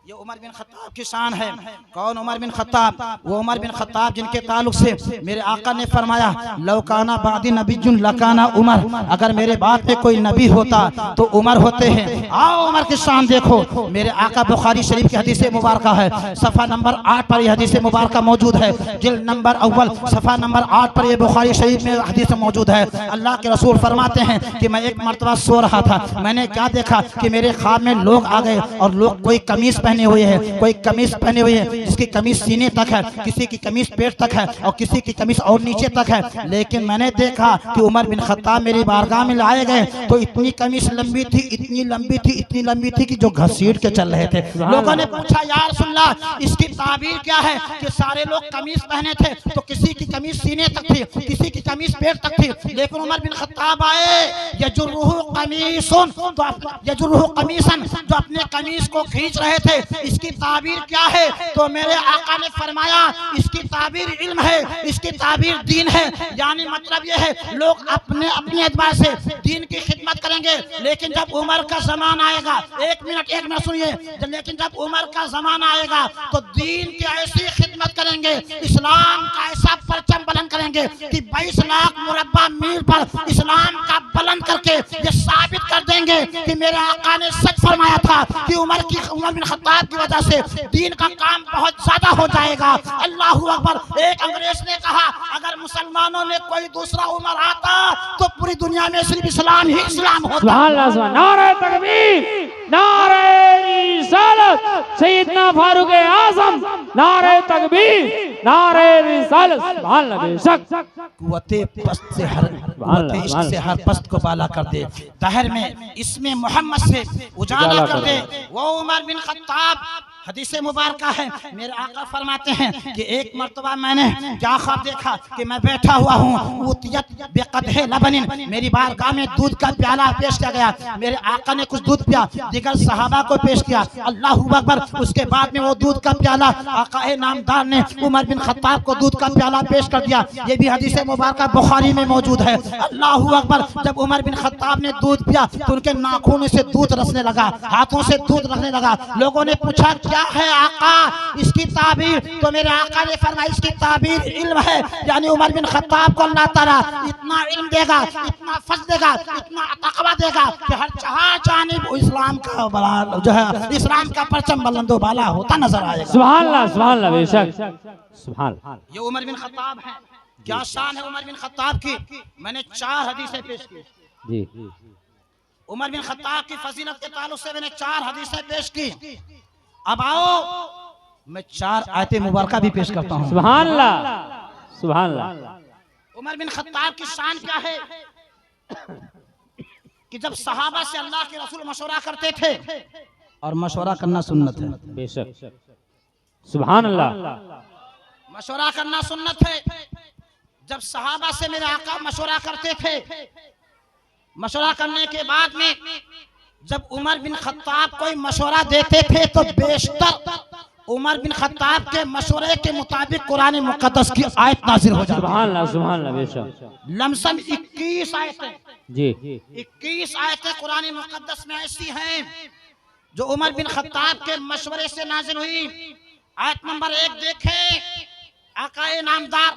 ये उमर बिन खत्ताब की शान है। कौन उमर बिन खत्ताब? वो उमर बिन खत्ताब जिनके ताल्लुक से मेरे आका ने फरमाया लौकाना बादी नबीजुन लकाना उमर, अगर मेरे बाद में कोई नबी होता तो उमर होते हैं। आओ उमर की शान देखो। मेरे आका बुखारी शरीफ की हदीस मुबारक है, सफ़ा नंबर 8 पर यह हदीस मुबारक मौजूद है। जिल्द नंबर अव्वल सफ़ा नंबर 8 पर यह बुखारी शरीफ में हदीस मौजूद है। अल्लाह के रसूल फरमाते हैं कि मैं एक मरतबा सो रहा था, मैंने क्या देखा कि मेरे ख्वाब में लोग आ गए और लोग कोई कमीज पहने हुए है, कोई कमीज पहने हुए है जिसकी कमीज सीने तक है, किसी की कमीज पेट तक है और किसी की कमीज और नीचे तक है। लेकिन मैंने देखा कि उमर बिन खत्ताब मेरी बारगाह में लाए गए तो इतनी कमीज लंबी थी, इतनी लंबी थी, इतनी लंबी थी कि जो घसीट के चल रहे थे। लोगों ने पूछा या रसूलल्लाह इसकी ताबीर क्या है? कि सारे लोग कमीज पहने थे तो किसी की कमीज सीने तक थी, किसी की कमीज पेट तक थी। लेकिन उमर बिन खत्ताब आए यजुर्रुहु कमीसन, तो यजुर्रुहु कमीसन, जो अपने कमीज को खींच रहे थे, इसकी ताबीर क्या है? तो मेरे आका ने फरमाया इसकी ताबीर इल्म है, इसकी ताबीर दीन है। यानी मतलब ये है लोग अपने अपने एतबार से दीन की खिदमत करेंगे, लेकिन जब उमर का जमाना आएगा, एक मिनट सुनिए, लेकिन जब उमर का जमाना आएगा तो दीन की ऐसी खिदमत करेंगे, इस्लाम का ऐसा परचम बुलंद करेंगे कि 22 लाख मुरब्बा मील पर इस्लाम का बुलंद करके ये साबित कर देंगे कि मेरे आका ने सच फरमाया था कि उमर बिन खत्ताब की वजह से दीन का काम बहुत ज्यादा हो जाएगा। अल्लाहू अकबर। एक अंग्रेज ने कहा अगर मुसलमानों में कोई दूसरा उमर आता तो पूरी दुनिया में सिर्फ इस्लाम ही इस्लाम होता। सुभान अल्लाह, सुभान नारे तकबीर, नारे रिसालत, सैयदना फारूक आज़म, नारे तकबीर, नारे रिसालत। सुभान अल्लाह, बेशक कुव्वते पस्त से हर पस्त को बाला कर दे, दहर में इसमें मोहम्मद से उजाला कर दे। वो उमर बिन खत्ताब हदीस मुबारक है, मेरे आका फरमाते हैं कि एक मर्तबा मैंने क्या ख्वाब देखा कि मैं बैठा हुआ हूँ, उतियत बेक़दहे लबनिन, मेरी बारगाह में दूध का प्याला पेश किया गया। मेरे आका ने कुछ दूध पिया, दिगर सहाबा को पेश किया। अल्लाहू अकबर। उसके बाद में वो दूध का प्याला आका नामदार ने उमर बिन खत्ताब को दूध का प्याला पेश कर दिया। ये भी हदीस मुबारक बुखारी में मौजूद है। अल्लाहू अकबर। जब उमर बिन खत्ताब ने दूध पिया तो उनके नाखूनों से दूध रसने लगा, हाथों से दूध रसने लगा। लोगों ने पूछा क्या है आका इसकी ताबीर? तो मेरे आका ने फरमाया इसकी ताबीर इल्म है। यानी उमर बिन खत्ताब को अल्लाह ताला इतना इल्म देगा, इतना फज़ल देगा, इतना तक़वा देगा कि हर जानिब इस्लाम का जो है इस्लाम का परचम बुलंदो बाला होता नजर आएगा। सुभान अल्लाह, सुभान अल्लाह, बेशक सुभान। ये उमर बिन खत्ताब है। क्या शान है उमर बिन खत्ताब की? मैंने 4 हदीसें पेश की जी। उमर बिन खत्ताब की फजीलत के ताल्लुक से मैंने 4 हदीसें पेश की। अब आओ मैं 4 आयतें मुबारका भी पेश करता हूँ। सुभान अल्लाह, सुभान अल्लाह। उमर बिन खत्ताब की शान क्या है कि जब सहाबा से अल्लाह के रसूल मशवरा करते थे, और मशवरा करना सुन्नत है, बेशक सुभान अल्लाह, मशवरा करना सुन्नत है। जब सहाबा से मेरे आका मशवरा करते थे, मशवरा करने के बाद में जब उमर बिन खत्ताब कोई मशवरा देते थे तो बेशतर उमर बिन खत्ताब के मशवरे के मुताबिक कुरान मुक़द्दस की आयत नाज़िल हो जाती। सुभान अल्लाह, सुभान अल्लाह, बेशक लमसम 21 आयतें जी, 21 आयतें कुरान मुक़द्दस में ऐसी हैं जो उमर बिन खत्ताब के मशवरे से नाज़िल हुई। आयत नंबर 1 देखें। आकाए नामदार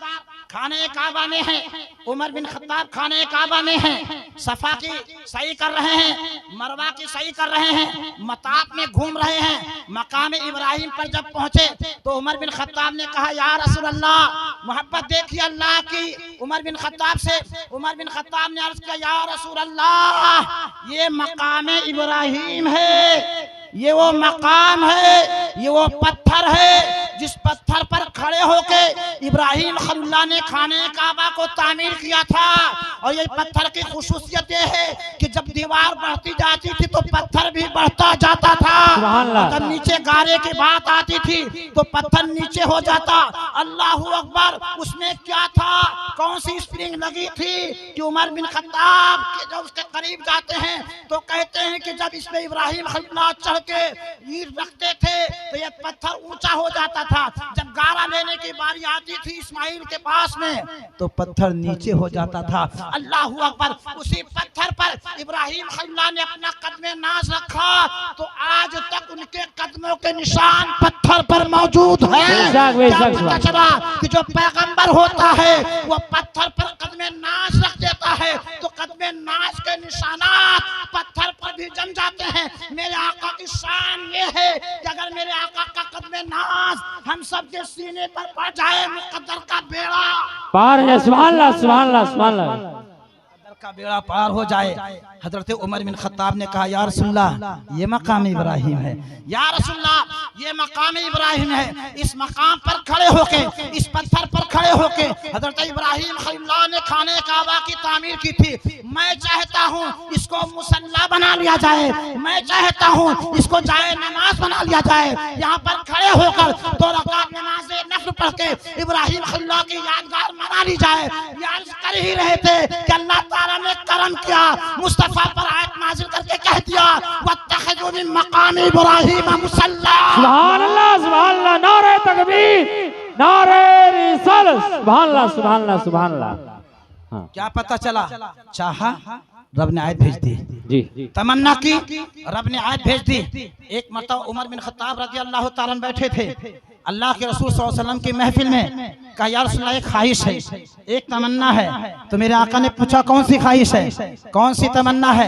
खाने काबा में है, उमर बिन खत्ताब खाने काबा में है, सफा की सही कर रहे हैं, मरवा की सही कर रहे हैं, मताब में घूम रहे हैं। मकाम इब्राहिम पर जब पहुंचे तो उमर बिन खत्ताब ने कहा या रसूल अल्लाह, मोहब्बत देखिए अल्लाह की उमर बिन खत्ताब से। उमर बिन खत्ताब ने अर्ज किया या रसूल अल्लाह, ये मकाम इब्राहिम है, ये वो मकाम है, ये वो पत्थर है जिस पत्थर पर खड़े होके इब्राहिम खलीलुल्लाह ने खाने काबा को तामीर किया था। और ये पत्थर की खुसूसियत ये है कि जब दीवार बढ़ती जाती थी तो पत्थर भी बढ़ता जाता था। जब नीचे गारे की बात आती थी तो पत्थर नीचे हो जाता। अल्लाहू अकबर। उसमें क्या था, कौन सी स्प्रिंग लगी थी कि उमर बिन खत्ताब के जब उसके करीब जाते हैं तो कहते हैं कि जब इसमें इब्राहिम खलीलुल्लाह चढ़ के ईंट रखते थे तो ये पत्थर ऊंचा हो जाता था। जब गारा लेने की बारी आती थी इस्माइल के पास में तो पत्थर नीचे हो जाता था। अल्लाहू अकबर। उसी पत्थर पर इब्राहिम खलीलुल्लाह ने अपना कदमे नाज रखा तो आज तक उनके कदमों के निशान पत्थर पर मौजूद है। क्या पता चला कि जो पैगंबर होता है वो पत्थर पर कदमे नाज रख देता है तो कदमे नाज के निशानात पत्थर पर भी जम जाते हैं। मेरे आका की शान ये है कि अगर मेरे आका का कदमे नाज हम सब के सीने पर पड़ जाए मुकद्दर का बेड़ा पार है। सुभान अल्लाह, सुभान अल्लाह, सुभान अल्लाह। का बेड़ा पार हो जाए। हजरत उमर बिन खत्ताब ने कहा या रसूलल्लाह ये मकाम इब्राहिम है, या रसूलल्लाह ये मकाम इब्राहिम है। इस मकाम पर खड़े होके, इस पत्थर पर खड़े होके हजरत इब्राहिम खलीलुल्लाह ने खाने काबा की तामीर की थी। मैं चाहता हूँ इसको मुसल्ला बना लिया जाए, मैं चाहता हूँ इसको जाए नमाज बना लिया जाए। यहाँ पर खड़े होकर 2 रकात नमाज नफ्ल पढ़ के इब्राहिम खलीलुल्लाह की यादगार मना ली जाए। याद कर ही रहे थे कि अल्लाह ताला ने करम किया, मुस्तफा पर आयत नाज़िल करके कह दिया वत्तखिज़ू मिन मकाम इब्राहिम मुसल्ला। सुभान अल्लाह, सुभान अल्लाह। नारे तकबीर, नारे रिसालत। सुभान अल्लाह, सुभान अल्लाह, सुभान अल्लाह। हाँ। क्या पता चला, चाहा रब ने आयत भेज दी जी। तमन्ना की, रब ने आयत भेज दी। एक मरतबा उमर बिन खत्ताब रज़ी अल्लाह तआला अन्हु बैठे थे अल्लाह के रसूल सल्लल्लाहु अलैहि वसल्लम की महफिल में। कहा या रसूलल्लाह एक ख्वाहिश है, एक तमन्ना है। तो मेरे आका ने पूछा कौन सी ख्वाहिश है, कौन सी तमन्ना है?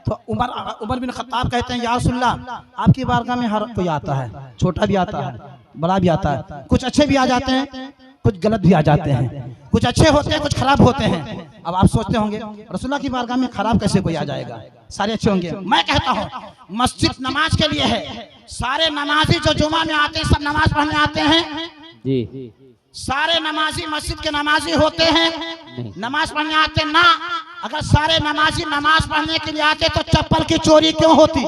तो उमर बिन खत्ताब कहते हैं या रसूलल्लाह आपकी बारगाह में हर कोई आता है, छोटा भी आता है, बड़ा भी आता है, कुछ अच्छे भी आ जाते हैं, कुछ गलत भी आ जाते हैं, कुछ अच्छे होते हैं, कुछ खराब होते हैं। अब आप सोचते होंगे रसूलुल्लाह की बारगाह में खराब कैसे कोई आ जाएगा, सारे अच्छे होंगे। मैं कहता हूँ मस्जिद नमाज के लिए है। सारे नमाजी जो जुमा में आते हैं सब नमाज पढ़ने आते हैं जी। सारे नमाजी मस्जिद के नमाजी होते हैं, नमाज पढ़ने आते ना। अगर सारे नमाजी नमाज पढ़ने के लिए आते तो चप्पल की चोरी क्यों होती?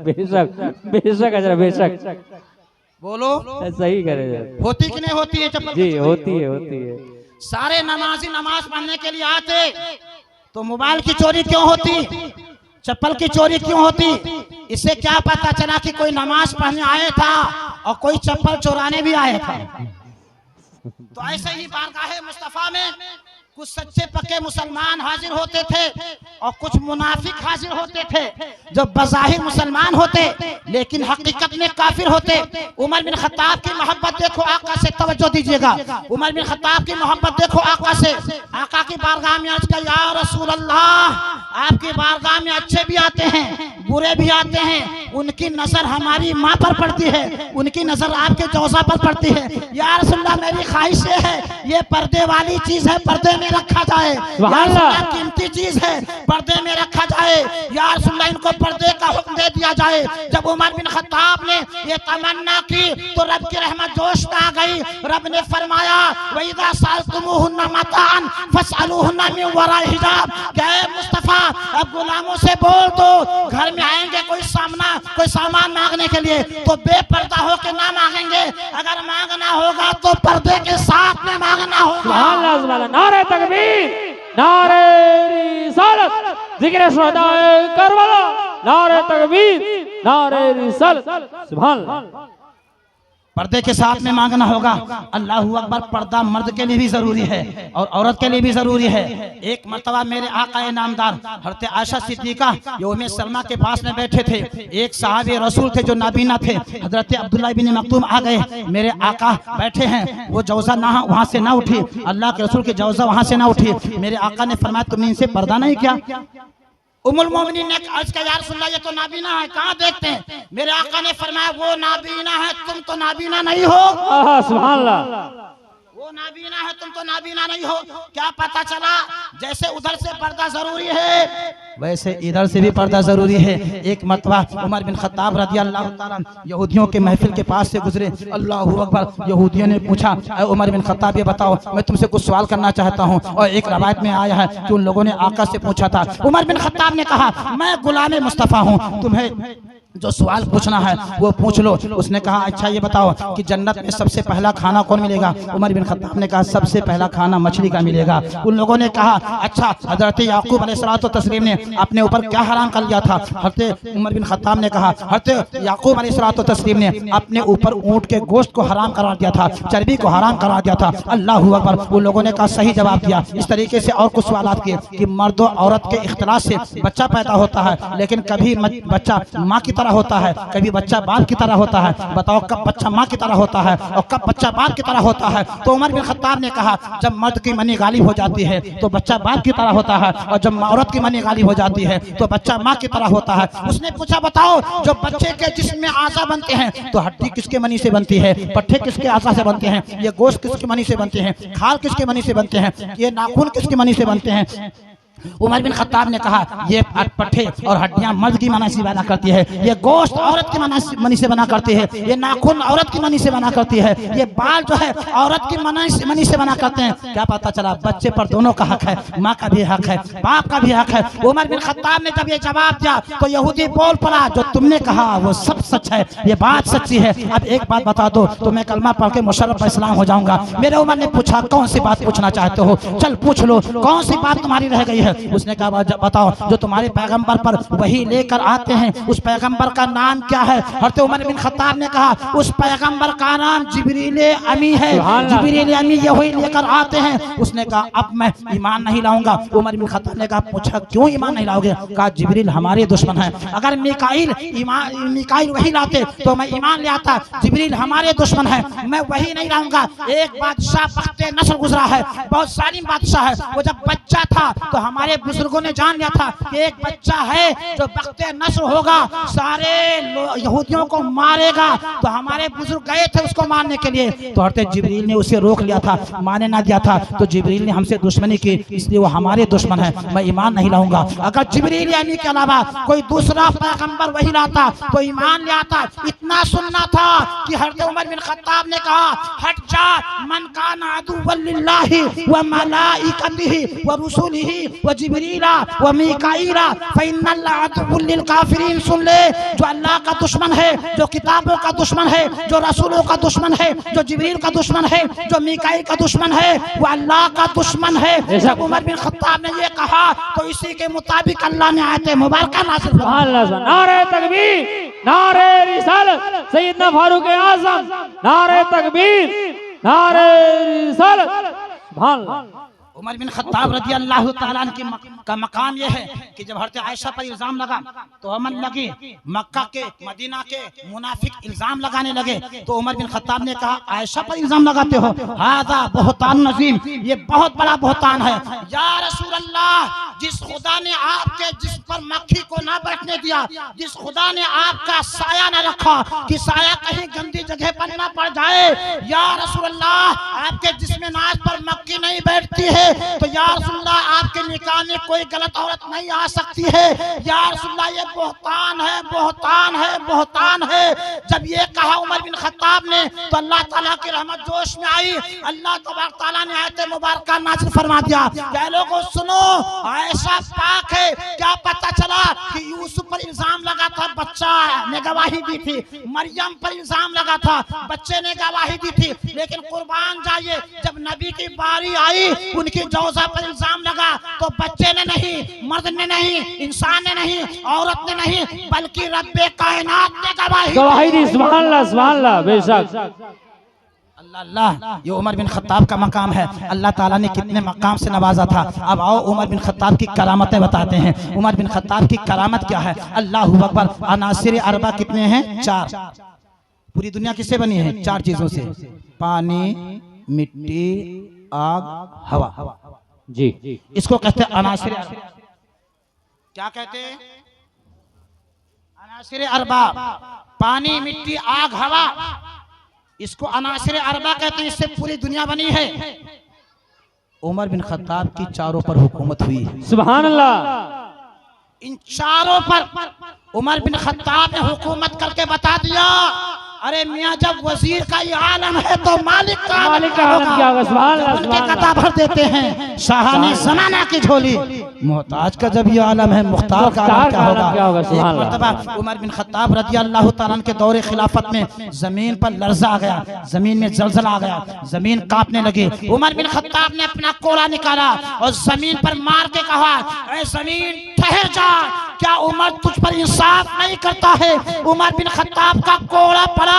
बेशक, बेशक अजरा, बेशक। बोलो सही करे, होती कि नहीं होती है चप्पल जी? होती है, होती है। सारे नमाजी नमाज पढ़ने के लिए आते तो मोबाइल की चोरी क्यों होती, चप्पल की चोरी क्यों होती? इससे क्या पता चला कि कोई नमाज पढ़ने आया था और कोई चप्पल चुराने भी आया था। तो ऐसे ही बारगाह मुस्तफा में कुछ सच्चे पक्के मुसलमान हाजिर होते थे और कुछ मुनाफिक हाजिर होते थे जो बज़ाहिर मुसलमान होते लेकिन हकीकत में काफिर होते। उमर बिन खत्ताब की मोहब्बत देखो, आका से तवज्जो दीजिएगा। उमर बिन खत्ताब की मोहब्बत देखो आका से। आका की बारगाह में अर्ज किया या रसूल अल्लाह आपकी बारगाह में अच्छे भी आते हैं, बुरे भी आते हैं, उनकी नजर हमारी माँ पर पड़ती है, उनकी नजर आपके जौजा पर पड़ती है। या रसूल अल्लाह मेरी ख्वाहिश है ये पर्दे वाली चीज है, पर्दे में रखा जाए। या रसूल अल्लाह कीमती चीज है, पर्दे में रखा जाए। या रसूल अल्लाह इनको पर्दे का हुक्म दे दिया जाए। जब उमर बिन खत्ताब ने ये तमन्ना की तो रब की रहमत जोश में आ गई। रब ने फरमाया वइज़ा सअलतुमूहुन्ना मताअन फस्अलूहुन्ना मिन वराइ हिजाब। कहे मुस्तफा अब गुलामों से बोल दो घर में आएंगे कोई सामान मांगने के लिए तो बेपर्दा होकर ना मांगेंगे, अगर मांगना होगा तो पर्दे के साथ में मांगना होगा। सुभान अल्लाह, सुभान अल्लाह। नारे तकबीर, नारे रिसालत, जिक्र शुहदाए करबला, नारे तकबीर, नारे रिसालत। सुभान अल्लाह। पर्दे के साथ में मांगना होगा। अल्लाहू अकबर। पर्दा मर्द के लिए भी जरूरी है और औरत के लिए भी जरूरी है। एक मर्तबा मेरे आका नामदार हज़रत आयशा सिद्दीका यौम सलमा के पास में बैठे थे। एक सहाबी रसूल थे जो नाबीना थे, हज़रत अब्दुल्लाह बिन मक्तूम आ गए। मेरे आका बैठे हैं, वो जौजा ना वहाँ से ना उठी, अल्लाह के रसूल की जौजा वहाँ से ना उठी। मेरे आका ने फरमाया तुमने इनसे पर्दा नहीं किया? उम्मुल मोमिनीन ने अर्ज किया या रसूलल्लाह ये तो नाबीना है, कहाँ देखते हैं? मेरे आका ने फरमाया वो नाबीना है, तुम तो नाबीना नहीं हो। सुभान अल्लाह। वो नाबीना है, तुम तो नाबीना नहीं हो। क्या पता चला जैसे उधर से पर्दा जरूरी है वैसे इधर से भी पर्दा जरूरी है। एक मरतबा उमर बिन खत्ताब रज़ी अल्लाह ताला यहूदियों के महफिल के पास से गुजरे। अल्लाहु अकबर। यहूदियों ने पूछा, उमर बिन खत्ताब ये बताओ, मैं तुमसे कुछ सवाल करना चाहता हूँ। और एक रवायत में आया है कि उन लोगों ने आका से पूछा था। उमर बिन खत्ताब ने कहा, मैं गुलाम मुस्तफ़ा हूँ, तुम्हें जो सवाल पूछना है वो पूछ लो। उसने कहा, अच्छा ये बताओ कि जन्नत में सबसे पहला खाना कौन मिलेगा? उमर बिन खत्ताब ने कहा, सबसे पहला खाना मछली का मिलेगा। उन लोगों ने कहा, अच्छा हजरत याकूब अलैहिस्सलातु तस्लीम ने अपने ऊपर क्या हराम कर लिया था? हजरत उमर बिन खत्ताब ने कहा, हजरत याकूब अलैहिस्सलातु तस्लीम ने अपने ऊपर ऊंट के गोश्त को हराम करा दिया था, चर्बी को हराम करा दिया था। अल्लाहु अकबर। उन लोगों ने कहा, सही जवाब दिया। इस तरीके से और कुछ सवाल किए कि मर्द और औरत के इख्तिलाफ से बच्चा पैदा होता है, लेकिन कभी बच्चा माँ की तरह होता है, कभी बच्चा बाप की तरह होता है। बताओ कब बच्चा माँ की तरह होता है और कब बच्चा बाप की तरह होता है? तो उमर बिन खत्ताब ने कहा, जब मर्द की मनी गालिब हो जाती है तो बच्चा बाप की तरह होता है, और जब औरत की मनी गालिब हो जाती है तो बच्चा माँ की तरह होता है। उसने पूछा, बताओ जो बच्चे के जिस्म में आज़ा बनते हैं तो हड्डी किसके मनी से बनती है? पट्टे किसके आज़ा से बनते हैं? ये गोश्त किसके मनी से बनते हैं? खाल किसके मनी से बनते हैं? ये नाखून किसके मनी से बनते हैं? उमर बिन खत्ताब ने कहा, ये पट्टे और हड्डियां मर्द की मनी से बना करती है, ये गोश्त औरत की मनी से बना करती है, ये नाखून औरत की मनी से बना करती है, ये बाल जो है औरत की मनी से बना करते हैं। क्या पता चला? बच्चे पर दोनों का हक है, माँ का भी हक है, बाप का भी हक है। उमर बिन खत्ताब ने जब ये जवाब दिया तो यहूदी बोल पड़ा, जो तुमने कहा वो सब सच है, ये बात सच्ची है। अब एक बात बता दो तो मैं कलमा पढ़ के मुशर्रफ इस्लाम हो जाऊंगा। मेरे उमर ने पूछा, कौन सी बात पूछना चाहते हो? चल पूछ लो, कौन सी बात तुम्हारी रह गई है? उसने कहा, बताओ जो तुम्हारे पैगंबर पर वही लेकर आते हैं उस पैगंबर का नाम क्या है? हज़रत उमर बिन खत्ताब ने कहा, उस पैगंबर का नाम जिब्रील अमी है, जिब्रील अमी ये वही लेकर आते हैं। उसने कहा, अब मैं ईमान नहीं लाऊंगा। उमर बिन खत्ताब ने कहा, पूछा क्यों ईमान नहीं लाओगे? कहा, जिब्रील हमारे दुश्मन है, अगर मिकाईल वही लाते तो मैं ईमान ले आता, जिब्रील हमारे दुश्मन है, मैं वही नहीं लाऊंगा। एक बादशाह बख्ते नस्र गुजरा है, बहुत जालिम बादशाह है, वो जब बच्चा था तो हमारे बुजुर्गों ने जान लिया था कि एक बच्चा है जो बख्ते नस्र होगा, सारे यहूदियों को मारेगा। तो हमारे बुजुर्ग गए थे उसको मारने के लिए, तो हज़रत जिब्रील ने उसे रोक लिया था, मारने ना दिया था। तो जिब्रील ने हमसे दुश्मनी की, इसलिए वो हमारे दुश्मन है, मैं ईमान नहीं लाऊंगा। अगर जिब्रील यानी के अलावा कोई दूसरा पैगंबर वही लाता तो ईमान ले आता। इतना सुनना था कि हज़रत उमर बिन खत्ताब ने कहा, हट जा, मन काना अदुव्वन लिल्लाहि व मलाइकतिहि व रुसुलिहि व जिब्रीला व मीकाईला फ़इन्नल्लाह अदुव्वुन लिल काफिरीन। सुन ले, जो अल्लाह का दुश्मन है, जो किताबों का दुश्मन है, जो रसूलों का दुश्मन है, जो जिब्रील का दुश्मन है, जो मीकाईल का दुश्मन है, वो अल्लाह का दुश्मन है। जब उमर बिन खत्ताब ने ये कहा तो इसी के मुताबिक अल्लाह ने आयत मुबारक नाज़िल फरमाई। नारे तकबीर, नारे रिसालत, सैयदना फारूक आज़म, नारे तकबीर, नारे रिसालत। सुभान अल्लाह। उमर बिन खत्ताब रज़ी अल्लाह ताला का मकाम यह है कि जब हज़रत आयशा पर इल्जाम लगा तो अमन लगी, मक्का के मदीना के मुनाफिक इल्जाम लगाने लगे, तो उमर बिन खत्ताब ने कहा, आयशा पर इल्जाम लगाते हो, हाज़ा बहुतान नज़ीम, ये बहुत बड़ा बहुतान है। या रसूल अल्लाह, जिस खुदा ने आपके जिस पर मक्खी को ना बैठने दिया, जिस खुदा ने आपका साया न रखा कि साया कहीं गंदी जगह पर ना पड़ जाए, या रसूल अल्लाह, आपके जिस्म नाज पर मक्खी नहीं बैठती है, तो या रसूलल्लाह आपके निकाह में कोई गलत औरत नहीं आ सकती है। या रसूलल्लाह ये बहुतान है, बहुतान है, बहुतान है। जब ये कहा उमर बिन खत्ताब ने तो अल्लाह ताला की रहमत जोश में आई, अल्लाह तबारक ताला ने आयत मुबारक नाज़िल फरमा दिया, क्या लोगों सुनो, आयशा पाक है। क्या पता चला कि यूसुफ पर इल्जाम लगा था, बच्चा ने गवाही दी थी, मरियम पर इल्जाम लगा था, बच्चे ने गवाही दी थी, लेकिन कुर्बान जाइए, जब नबी की बारी आई उनकी जौजा पर इल्जाम लगा तो बच्चे ने नहीं, मर्द ने नहीं, इंसान ने नहीं, औरत ने नहीं, बल्कि रब्बे कायनात ने गवाही दी। सुभान अल्लाह, सुभान अल्लाह, बेशक। अल्लाह अल्लाह, ये उमर बिन खत्ताब का मकाम है। अल्लाह ताला ने कितने मकाम से नवाजा था। अब आओ उमर बिन खत्ताब की करामतें बताते हैं। उमर बिन खत्ताब की करामत क्या है? अल्लाहु अकबर। अनासिर अरबा कितने हैं? 4। पूरी दुनिया किससे बनी है? 4 चीजों से, पानी, मिट्टी, आग, हवा। जी, इसको कहते हैं अनासिर। क्या कहते हैं? अनासिर अरबा, पानी, मिट्टी, आग, हवा, इसको अनासिर अरबा कहते हैं। इससे पूरी दुनिया बनी है। उमर बिन खत्ताब की चारों पर हुकूमत हुई। सुभान अल्लाह। इन चारों पर उमर बिन खत्ताब ने हुकूमत करके बता दिया, अरे मियाँ जब वजीर का ये आलम है तो मालिक का आलम क्या होगा। सुभान अल्लाह, उनके कता भर देते हैं शाहानी ज़माना की झोली, मोहताज का जब ये आलम है मुख्तार का आलम क्या होगा। एक मर्तबा उमर बिन खत्ताब रज़ी अल्लाह तआला अन्हु के दौरे खिलाफत में जमीन पर लर्जा आ गया, जमीन में जलजला आ गया, जमीन कांपने लगी। उमर बिन खत्ताब ने अपना कोड़ा निकाला और जमीन पर मार के कहा, ऐ जमीन ठहर जा, क्या उमर तुझ पर इंसाफ नहीं करता है। उमर बिन खत्ताब का कोड़ा पड़ा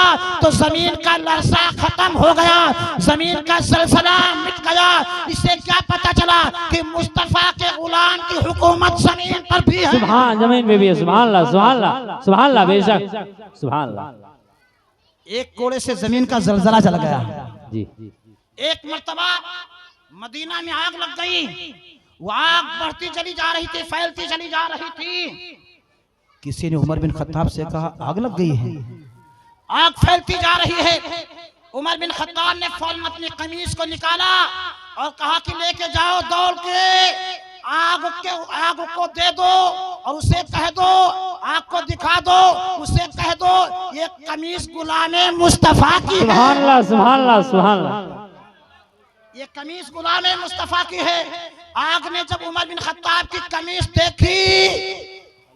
तो जमीन का लर्जा खत्म हो गया, जमीन का जलजला मिट गया। इससे क्या पता चला कि मुस्तफा के गुलाम की हुकूमत जमीन पर भी है। सुभान, जमीन में भी है। सुभान अल्लाह, सुभान अल्लाह, सुभान अल्लाह, बेशक सुभान अल्लाह। एक कोड़े से जमीन का जलजला चल गया जी। एक मर्तबा मदीना में आग लग गई, वो आग बढ़ती चली जा रही थी, फैलती चली जा रही थी। किसी ने उमर बिन खत्ताब से कहा, आग लग गई है, आग फैलती जा रही है। उमर बिन खत्ताब ने फौरन अपनी कमीज को निकाला और कहा कि लेके जाओ, दौड़ के आग को दे दो और उसे कह दो, आग को दिखा दो, उसे कह दो ये कमीज गुलामे मुस्तफा की है। सुभान अल्लाह, सुभान अल्लाह, सुभान अल्लाह। ये कमीज गुलामे मुस्तफा की है। आग ने जब उमर बिन खत्ताब की कमीज देखी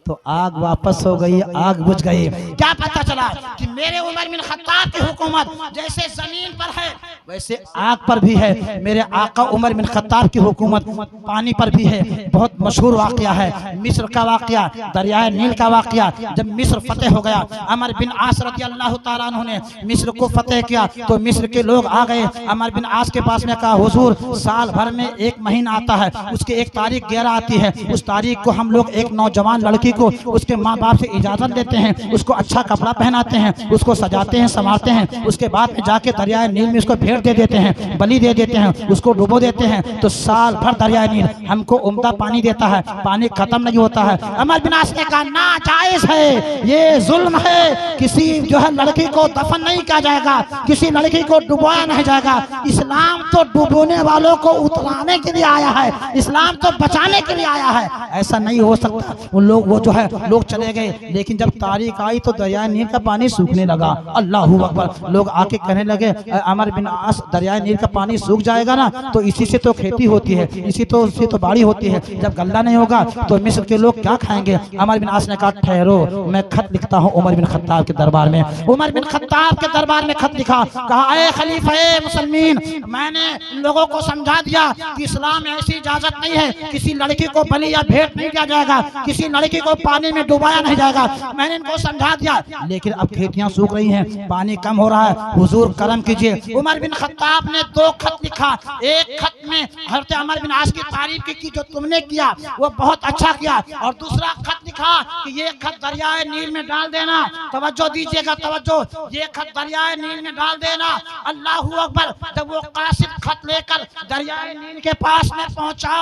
तो आग वापस हो गई, आग बुझ गई। क्या पता चला कि मेरे उमर बिन खत्ताब की हुकूमत जैसे जमीन पर है वैसे आग पर भी है, मेरे आका उमर बिन खत्ताब की हुकूमत पानी पर भी है। बहुत मशहूर वाकया है मिस्र का वाकया, दरियाए नील का वाकया। जब मिस्र फतेह हो गया, अमर बिन आस रज़ी अल्लाह तआला अन्हु ने मिस्र को फतेह किया तो मिस्र के लोग आ गए। अमर बिन आस के पास में कहा, हुजूर साल भर में एक महीना आता है, उसकी एक तारीख 11 आती है, उस तारीख को हम लोग एक नौजवान लड़की को उसके माँ बाप से इजाजत देते हैं, उसको अच्छा कपड़ा पहनाते हैं, उसको सजाते हैं, संवारते हैं, उसके बाद में जाके दरियाए नील में उसको भेंट दे देते हैं, बलि दे देते हैं, उसको डुबो देते हैं। तो साल भर दरियाए नील हमको उम्दा पानी देता है, पानी खत्म नहीं होता है। अमर बिन आस ने कहा, नाजायज है, ये जुल्म है, किसी जो है लड़की को दफन नहीं किया जाएगा, किसी लड़की को डुबोया नहीं जाएगा। इस्लाम तो डुबोने वालों को उतराने के लिए आया है, इस्लाम तो बचाने के लिए आया है, ऐसा नहीं हो सकता। उन लोग वो जो है लोग चले गए, लेकिन जब तारीख आई तो दरियाए नील का पानी सूखने लगा। अल्लाहू अकबर। लोग आके कहने लगे, अमर बिन आस दरियाए नील का पानी सूख जाएगा ना तो इसी से तो खेती होती है, इसी तो बाड़ी होती है, जब गल्ला नहीं होगा तो मिस्र के लोग क्या खाएंगे। अमर बिन आस ने कहा, ठहरो, मैं खत लिखता हूँ उमर बिन खत्ताब के दरबार में। उमर बिन खत्ताब के दरबार में खत लिखा, कहा, ए खलीफा मुसलमीन, मैंने लोगों को समझा दिया कि इस्लाम में ऐसी इजाजत नहीं है, किसी लड़की को बलि या भेंट नहीं किया जाएगा, किसी लड़की को पानी में डुबाया नहीं जाएगा, मैंने इनको समझा दिया। लेकिन अब खेतियां सूख रही हैं, पानी कम हो रहा है, हुजूर करम कीजिए। उमर बिन खत्ताब ने 2 खत लिखा। एक खत में हज़रत अमर बिन आस की तारीफ की, जो तुमने किया वो बहुत अच्छा किया, और दूसरा खत लिखा कि ये खत दरियाए नील में डाल देना। तवज्जो दीजिएगा, तवज्जो, ये खत दरियाए नील में डाल देना। अल्लाहू अकबर। जब वो कासिद खत लेकर दरियाए नील के पास में पहुंचा,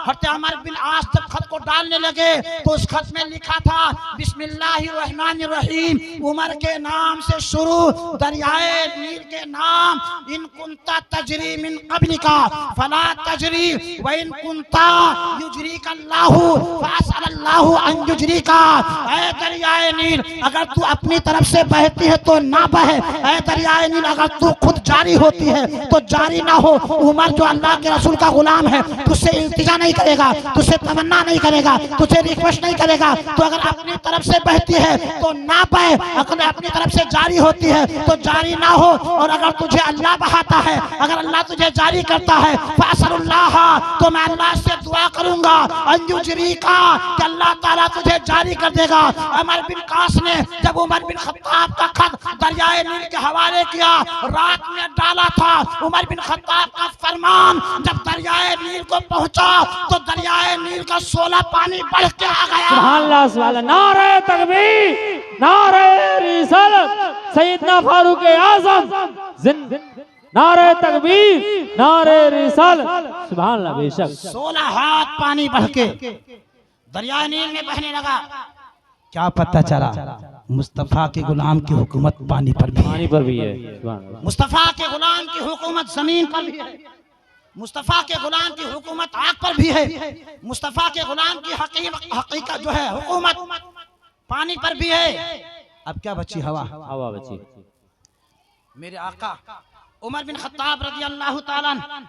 हज़रत अमर बिन आस जब खत को डालने लगे तो उस खत में लिखा था, बिस्मिल्लाहिर्रहमानिर्रहीम, उमर के नाम से शुरू, दरियाए नील के नाम, इन कुंता तजरी मिन क़ब्लिका फला तजरी व इन कुंता युजरीका अल्लाहु फअसअल्लाहु अन युजरीका। ऐ दरियाए नील, अगर तू अपनी तरफ से बहती है तो ना बहे। ऐ दरियाए नील, अगर तू खुद जारी होती है तो जारी ना हो। उमर जो अल्लाह के रसूल का गुलाम है, तुझसे इल्तिजा नहीं करेगा, तुझसे तमन्ना नहीं करेगा, तुझसे रिक्वेस्ट नहीं करेगा। तो अगर अपनी तरफ से बहती है तो ना बहे, अगर अपनी तरफ से जारी होती है तो जारी ना हो। और अगर तुझे अल्लाह बहाता है, अगर अल्लाह तुझे जारी करता है, फअसअल्लाह, तो मैं अल्लाह से दुआ करूंगा, अंजुजरी का, कि अल्लाह ताला तुझे जारी कर देगा। अमर बिन कास ने जब उमर बिन खत्ताब का खत दरियाए नील के हवाले किया, रात में डाला था, उमर बिन खत्ताब का फरमान जब दरियाए नील को पहुंचा तो दरियाए नील का 16 पानी बढ़ के आ गया। सुभान अल्लाह, सुभान अल्लाह। नारे तकबीर, नारे रिसालत, सैयदना फारूक आज़म जिंदा, नारे तकबीर, नारे रिसालत। सुभान अल्लाह, बेशक 16 हाथ पानी बढ़ के दरियाए नील में बहने लगा। क्या पता चला, मुस्तफा के गुलाम की हुकूमत पानी पर भी है, पानी पर भी है। सुभान अल्लाह। मुस्तफा के गुलाम की हुकूमत जमीन पर भी है। मुस्तफ़ा के गुलाम की हुकूमत आग पर भी है, मुस्तफ़ा के गुलाम की हकीकत जो है हुकूमत पानी पर भी है। अब क्या बची? हवा। हवा बची। मेरे आका उमर बिन खत्ताब रज़ी अल्लाह ताला अन्हु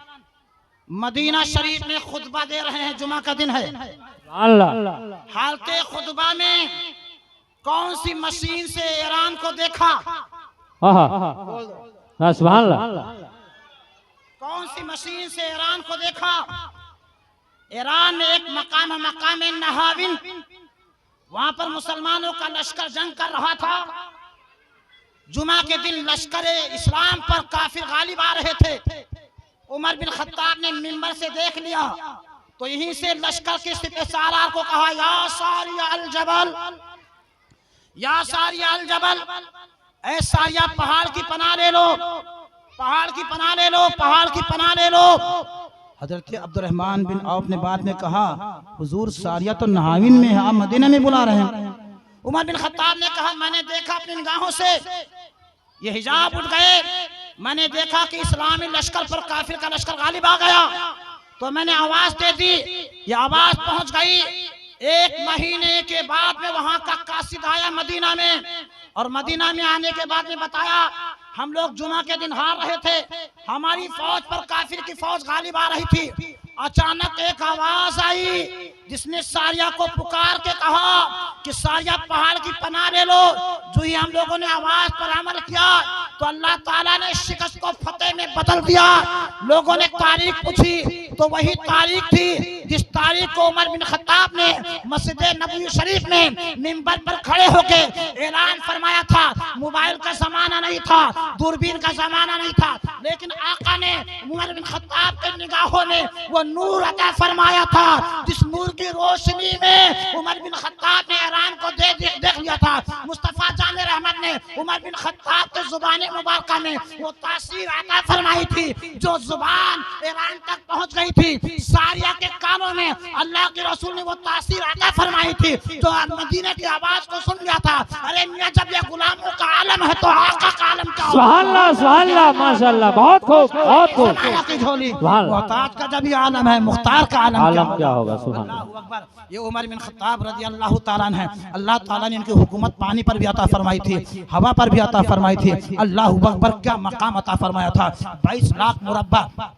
मदीना शरीफ में खुतबा दे रहे हैं, जुमा का दिन है। हालते खुतबा में कौन सी मशीन से ईरान को देखा? सुभान अल्लाह। कौन सी मशीन से ईरान को देखा? ईरान में एक मकाम नहाविन, वहां पर मुसलमानों का लश्कर जंग कर रहा था। जुमा के दिन लश्कर इस्लाम पर काफिर गालिब आ रहे थे। उमर बिन खत्ताब ने मिंबर से देख लिया तो यहीं से लश्कर के सालार को कहा, या सारिया अल जबल, या सारिया अल जबल, ऐ सारिया पहाड़ की पनाह ले लो, पहाड़ की पनाह ले लो, पहाड़ की पनाह ले लो। हजरत अब्दुर्रहमान बिन औफ ने बाद में कहा, हुजूर सारिया तो नहाविन में है, आप मदीना में बुला रहे हैं। उमर बिन खत्ताब ने कहा, मैंने देखा अपनी निगाहों से ये हिजाब उठ गए, मैंने देखा कि इस्लामी लश्कर पर काफिर का लश्कर गालिब आ गया, तो मैंने आवाज दे दी, ये आवाज पहुंच गई। एक महीने के बाद में वहां का कासिद आया मदीना में, और मदीना में आने के बाद में बताया, हम लोग जुमा के दिन हार रहे थे, हमारी फौज पर काफिर की फौज गालिब आ रही थी। अचानक एक आवाज आई जिसने सारिया को पुकार के कहा कि सारिया पहाड़ की पनाह ले लो। जो ही हम लोगों ने आवाज पर अमल किया तो अल्लाह ताला ने शिकस्त को फतेह में बदल दिया। लोगों ने तारीख पूछी तो वही तारीख थी जिस तारीख को उमर बिन खत्ताब ने मस्जिद नबवी शरीफ में मिंबर पर खड़े होकर ऐलान फरमाया था। मोबाइल का जमाना नहीं था, दूरबीन का जमाना नहीं था, लेकिन आका ने उमर बिन खत्ताब के निगाहों में वो नूर अता फरमाया था जिस नूर की रोशनी में उमर बिन खत्ताब ने ईरान को देख लिया था। मुस्तफा जान रहमत ने उमर बिन खत्ताब के जुबान मुबारक में वो तासीर अता फरमाई थी जो जुबान ईरान तक पहुंच गई थी। सारिया के कानों में अल्लाह के रसूल ने वो तासीर अता फरमाई थी जो मदीने की आवाज को सुन लिया था। अरे मियां, जब ये गुलामों का आलम है तो आका का आलम क्या होगा? सुभान अल्लाह, सुभान अल्लाह, माशाअल्लाह, बहुत खूब, बहुत खूब। की झोली मोहताज का जब ये आलम है, मुख्तार का आलम क्या होगा? सुभान अल्लाह अकबर। ये उमर बिन खत्ताब रज़ी अल्लाह ताला अन्हु है। अल्लाह ताला ने इनकी हुकूमत पानी पर भी अता फरमाई थी, हवा पर भी अता फरमाई थी। अल्लाह अकबर, क्या मकाम अता फरमाया था। 22 लाख मुरब्बा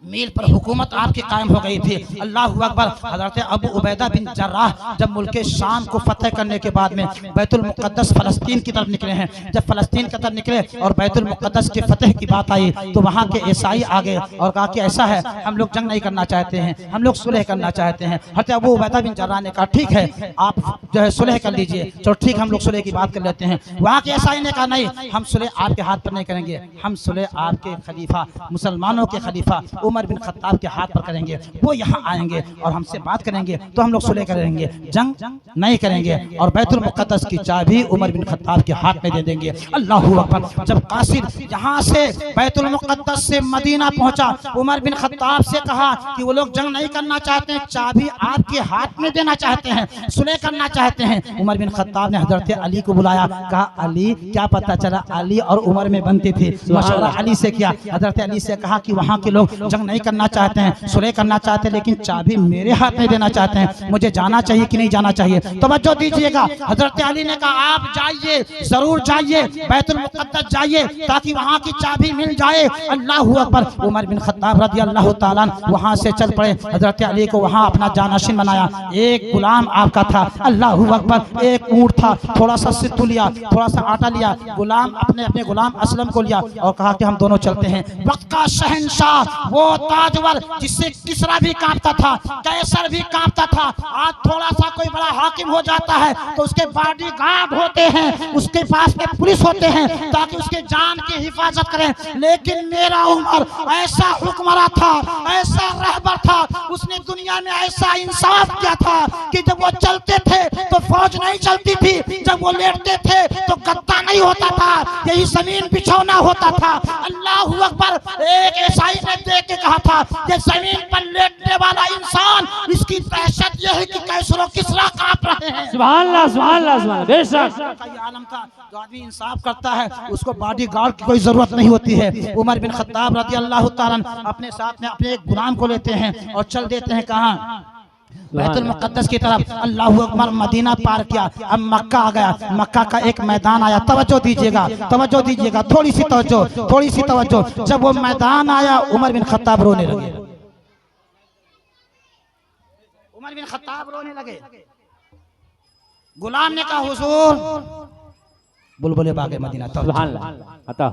मील पर हुकूमत आपकी कायम हो गई थी। अल्लाह अकबर। हज़रत अबू उबैदा बिन जर्राह जब मुल्क शाम को फतह करने के बाद में बैतुल मुक़द्दस फ़लस्तीन की तरफ निकले हैं, जब फ़लस्तीन की तरफ निकले और बैतुल मुक़द्दस के फतह की बात आई तो वहाँ के ईसाई आ गए और कहा कि ऐसा है, हम लोग जंग नहीं करना चाहते हैं, हम लोग सुलह करना चाहते हैं। हज़रत अबू उबैदा बिन जर्राह ने कहा, ठीक है, आप जो है सुलह कर लीजिए। चलो ठीक, हम लोग सुलह की बात कर लेते हैं। वहाँ के ईसाई ने कहा, नहीं, हम सुलह आपके हाथ पर नहीं करेंगे, हम सुलह आपके खलीफा, मुसलमानों के खलीफा उमर बिन खत्ताब के हाथ पर करेंगे। वो यहाँ आएंगे और हमसे बात करेंगे तो हम लोग सुलह करेंगे, जंग नहीं करेंगे, और बैतुल मुक़द्दस की चाबी उमर बिन खत्ताब के हाथ में दे देंगे। अल्लाहू अकबर। जब कासिद यहाँ से बैतुल मुक़द्दस से मदीना पहुँचा, उमर बिन खत्ताब से कहा कि वो लोग जंग नहीं करना चाहते हैं, चाबी आपके हाथ में देना चाहते हैं, सुलह करना चाहते हैं। उमर बिन खत्ताब ने हज़रत अली को बुलाया, कहा, अली, क्या पता चला अली और उमर में बनती थी, मशवरा अली से किया। हज़रत अली से कहा कि वहाँ के लोग जंग नहीं करना चाहते हैं, सुलह करना चाहते हैं, लेकिन चाबी मेरे हाथ में देना चाहते हैं, मुझे जाना चाहिए कि नहीं जाना चाहिए? तवज्जो दीजिएगा। हजरत अली ने कहा, आप जाइए, जरूर जाइए, बैतुल मुक़द्दस जाइए ताकि वहाँ की चाबी मिल जाए। अल्लाहू अकबर। उमर बिन खत्ताब रज़ी अल्लाह ताला अन्हु वहाँ से चल पड़े। हजरत अली को वहाँ अपना जानशीन बनाया। एक गुलाम आपका था, अल्लाहू अकबर, एक ऊँट था, थोड़ा सा सिद्धू लिया, थोड़ा सा आटा लिया, गुलाम अपने गुलाम असलम को लिया और कहा कि हम दोनों चलते हैं। वक्त का शहंशाह, वो ताजवर जिससे किसरा भी कांपता था, कैसर भी कांपता था, आज थोड़ा सा कोई बड़ा हाकिम हो जाता है तो उसके बॉडी गार्ड होते हैं, उसके पास में पुलिस होते हैं ताकि उसके जान की हिफाजत करें। लेकिन मेरा उमर ऐसा हुक्मरान था, ऐसा रहबर था, उसने दुनिया में ऐसा इंसाफ किया था कि जब वो चलते थे तो फौज नहीं चलती थी, जब वो लेटते थे तो गद्दा नहीं होता था, यही जमीन बिछौना होता था। अल्लाहू अकबर। एक ईसाई ने देख के कहा था कि जमीन पर लेटने वाला इंसान, इसकी दहशत यह है कि कैसरो किसरा कांप रहे हैं। सुभान अल्लाह, सुभान अल्लाह, सुभान बेशक। ये आलम था। जो आदमी इंसाफ करता है उसको बॉडी गार्ड की कोई जरूरत नहीं होती है। उमर बिन खत्ताब रज़ी अल्लाह ताला अपने साथ में अपने एक गुलाम को लेते हैं और चल देते हैं कहाँ, बैतुल मुक़द्दस की तरफ। अल्लाहु अकबर, मदीना पार किया, अब मक्का आ गया। मक्का का एक मैदान आया, तवज्जो दीजिएगा, तवज्जो दीजिएगा, थोड़ी सी तवज्जो, थोड़ी सी तवज्जो। जब वो मैदान आया उमर बिन खत्ताब रोने लगे, उमर बिन खत्ताब रोने लगे। गुलाम ने कहा हुजूर, बुलबुले बागे मदीना, सुभान अल्लाह।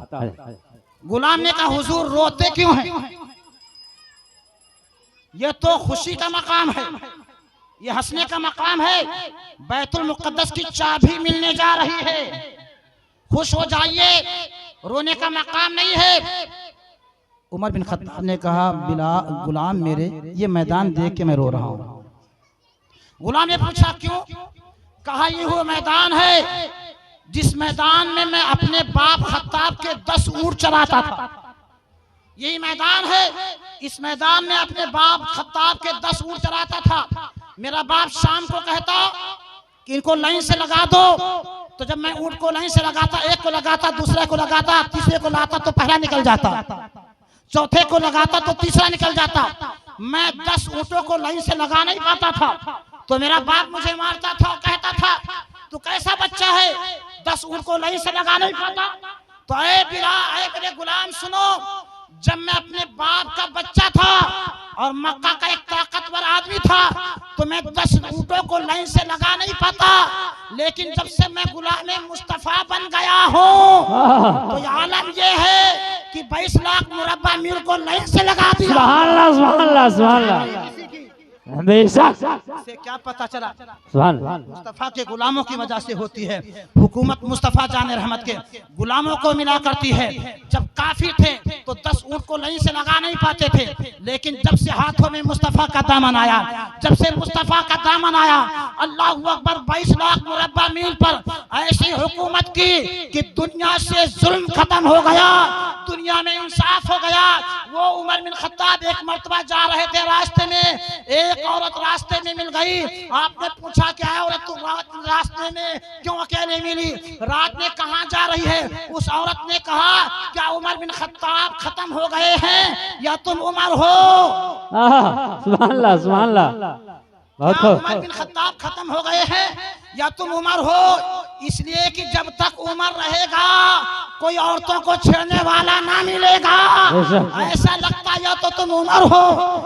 गुलाम ने कहा हुजूर रोते क्यों हैं? ये तो खुशी का मकाम है, ये हंसने का मकाम है। बैतुल मुक़द्दस की चाबी मिलने जा रही है, खुश हो जाइए, रोने का मकाम नहीं है। उमर बिन खत्ताब ने कहा गुलाम मेरे, ये मैदान देख के मैं रो रहा हूँ। गुलाम ने पूछा क्यों? कहा ये वो मैदान है जिस मैदान में मैं अपने बाप खत्ताब के 10 ऊंट चराता था। यही मैदान है, इस मैदान में अपने बाप खत्ताब के 10 ऊंट चराता था। मेरा बाप शाम को कहता कि इनको लाइन से लगा दो, तो जब मैं ऊंट को लाइन से लगाता, एक को लगाता, दूसरे को लगाता, तीसरे को लाता तो पहला निकल जाता, चौथे को लगाता तो तीसरा निकल जाता। मैं 10 ऊंटों को लाइन से लगा नहीं पाता था, तो मेरा बाप मुझे मारता था और कहता था तू कैसा बच्चा है, 10 ऊंट को लाइन से लगा नहीं पाता। तो ऐ मेरे गुलाम सुनो, जब मैं अपने बाप का बच्चा था और मक्का का एक ताकतवर आदमी था तो मैं 10 ऊंटों को लाइन से लगा नहीं पाता, लेकिन जब से मैं गुलाम मुस्तफा बन गया हूँ तो ये आलम ये है कि 22 लाख मुरब्बा मील को लाइन से लगा दिया। सुभान अल्लाह, सुभान अल्लाह, सुभान अल्लाह। से क्या पता चला? सुभान मुस्तफा के गुलामों की वजह से होती है। हुकूमत मुस्तफा जाने रहमत के गुलामों को मिला करती है। जब काफी थे तो 10 ऊंट को लाइन से लगा नहीं पाते थे, लेकिन जब से हाथों में मुस्तफा का दामन आया, जब से मुस्तफा का दामन आया, अल्लाह अकबर, 22 लाख मुरब्बा मील पर ऐसी हुकूमत की कि दुनिया से जुल्म खत्म हो गया, दुनिया में इंसाफ हो गया। वो उमर बिन खत्ताब एक मर्तबा जा रहे थे, रास्ते में एक औरत रास्ते में मिल गई। आपने पूछा क्या है औरत, तुम रास्ते में क्यों अकेले मिली, रात में कहाँ जा रही है? उस औरत ने कहा क्या उमर बिन खत्ताब खत्म हो गए हैं या तुम उमर हो? सुभान अल्लाह, सुभान अल्लाह। उमर बिन खत्ताब खत्म हो गए हैं या तुम उमर हो? इसलिए कि जब तक उमर रहेगा कोई औरतों को छेड़ने वाला ना मिलेगा। ऐसा लगता या तो तुम उमर हो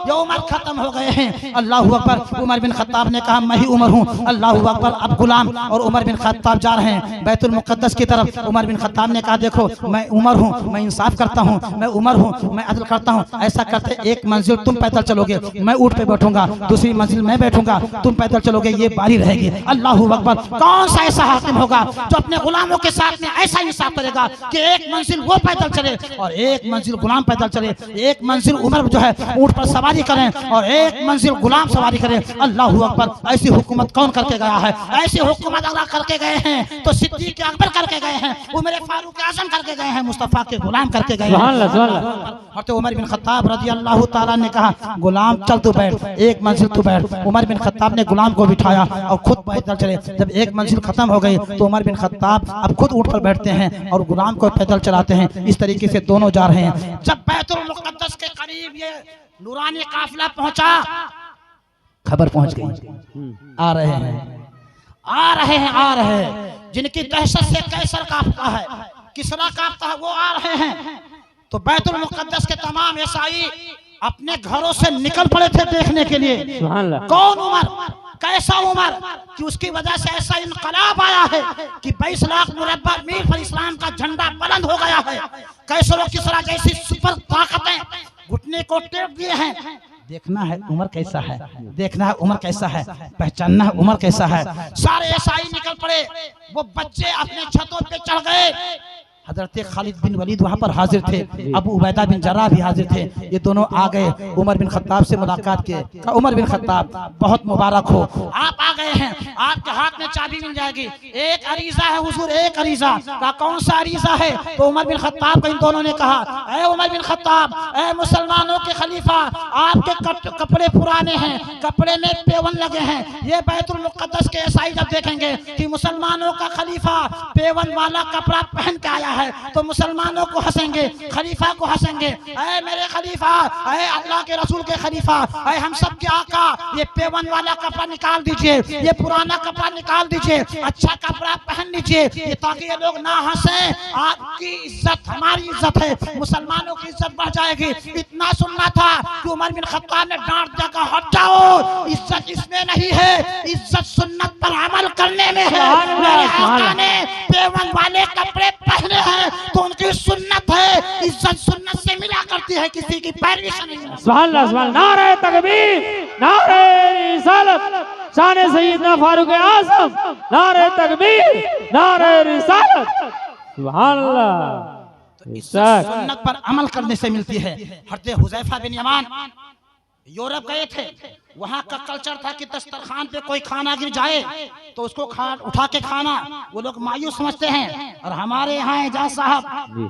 या उमर खत्म हो गए हैं। अल्लाह अकबर। उमर बिन खत्ताब ने कहा मैं ही उमर हूँ। अल्लाह अकबर। अब गुलाम और उमर बिन खत्ताब जा रहे हैं बैतुल मुक़द्दस की तरफ। उमर बिन खत्ताब ने कहा देखो मैं उमर हूँ, मैं इंसाफ करता हूँ, मैं उमर हूँ, मैं अदल करता हूँ। ऐसा करते एक मंजिल तुम पैदल चलोगे, मैं ऊँट पे बैठूंगा, दूसरी मंजिल मैं बैठूंगा, तुम पैदल चलोगे, ये बारी रहेगी। अल्लाह अकबर। कौन सा ऐसा हाकिम होगा जो अपने गुलामों के साथ में ऐसा इंसाफ करेगा कि एक मंजिल वो पैदल चले और एक मंजिल गुलाम पैदल चले, एक मंजिल उमर जो है ऊंट पर सवारी करें और एक मंजिल गुलाम सवारी करें। अल्लाह अकबर। ऐसी हुकूमत कौन करके गया है? ऐसी हुकूमत अल्लाह करके गए हैं तो सिद्दीक अकबर करके गए हैं, उमर फारूक आजम करके गए हैं, मुस्तफा के गुलाम करके गए हैं। तो उमर बिन खत्ताब रजी अल्लाह ताला ने कहा गुलाम चल तू बैठ, एक मंजिल तू बैठ। उमर बिन खत्ताब ने गुलाम को बिठाया और खुद पैदल चले। जब एक मंजिल खत्म हो गई तो उमर बिन खत्ताब अब खुद ऊंट पर बैठते हैं और गुलाम को पैदल चलाते हैं। इस तरीके से दोनों जा रहे हैं। जब बैतुल मुक़द्दस के करीब ये नूरानी काफिला पहुंचा, खबर पहुंच गई आ रहे हैं, आ रहे हैं, आ रहे हैं। जिनकी दहशत से कैसर कांपता है, किसरा कांपता है, वो आ रहे हैं। तो बैतुल मुक़द्दस के तमाम ईसाई अपने घरों से निकल पड़े थे देखने के लिए कौन उमर, कैसा उमर कि उसकी वजह से ऐसा इनकलाब आया है कि 22 लाख मुरब्बा मील पर इस्लाम का झंडा बुलंद हो गया है। कैसर किसरा जैसी सुपर ताकतें घुटने को टेक दिए हैं। देखना है उमर कैसा है, देखना है उमर कैसा है, पहचानना है उमर कैसा है। सारे ईसाई निकल पड़े, वो बच्चे अपने छतों पे चढ़ गए। हजरत खालिद बिन वलीद वहाँ पर हाजिर थे, अबू उबैदा बिन जर्राह भी हाजिर थे। ये दोनों आ गए उमर बिन खत्ताब से मुलाकात किए। उमर बिन खत्ताब बहुत मुबारक हो, आप आ गए हैं, आपके हाथ में चाबी मिल जाएगी। एक अरीजा है हुजूर, एक अरीजा का कौन सा अरीजा है? तो उमर बिन खत्ताब को इन दोनों ने कहा, ऐ उमर बिन खत्ताब, ऐ मुसलमानों के खलीफा, आपके कपड़े पुराने हैं, कपड़े में पेवन लगे हैं। ये बैतुल मुक़द्दस के ईसाई जब देखेंगे कि मुसलमानों का खलीफा पेवन वाला कपड़ा पहन के आया है तो मुसलमानों को हंसेंगे, खलीफा को हंसेंगे। ऐ मेरे खलीफा, ऐ अल्लाह के रसूल के खलीफा, ऐ हम सब के आका, ये पेवन वाला कपड़ा निकाल दीजिए, ये पुराना कपड़ा निकाल दीजिए, अच्छा कपड़ा पहन लीजिए, ये ताकि ये लोग ना हंसें। आपकी इज्जत हमारी इज्जत है, मुसलमानों की इज्जत बढ़ जाएगी। इतना सुनना था कि उमर बिन खत्ताब ने डांट दिया, कहा हट जाओ, इज्जत इसमें नहीं है, इज्जत सुन्नत पर अमल करने में है। मेरे आका ने पेवन वाले कपड़े पहने हैं तो उनकी सुन्नत है, इज्जत सुन्नत से मिला करती है, किसी की पैरवी से नहीं। सुभान अल्लाह, सुभान अल्लाह। नारे तकबीर, नारे रिसालत, शान सैयदना फारूक आज़म, नारे तकबीर, नारे रिसालत, सुभान अल्लाह। सुन्नत पर अमल करने से मिलती है। हज़रत हुज़ैफा बिन यमान यूरोप गए थे, वहाँ का कल्चर था कि दस्तरखान पे कोई खाना गिर जाए तो उसको उठा के खाना, वो लोग मायूस समझते हैं। और हमारे यहाँ एजाज साहब,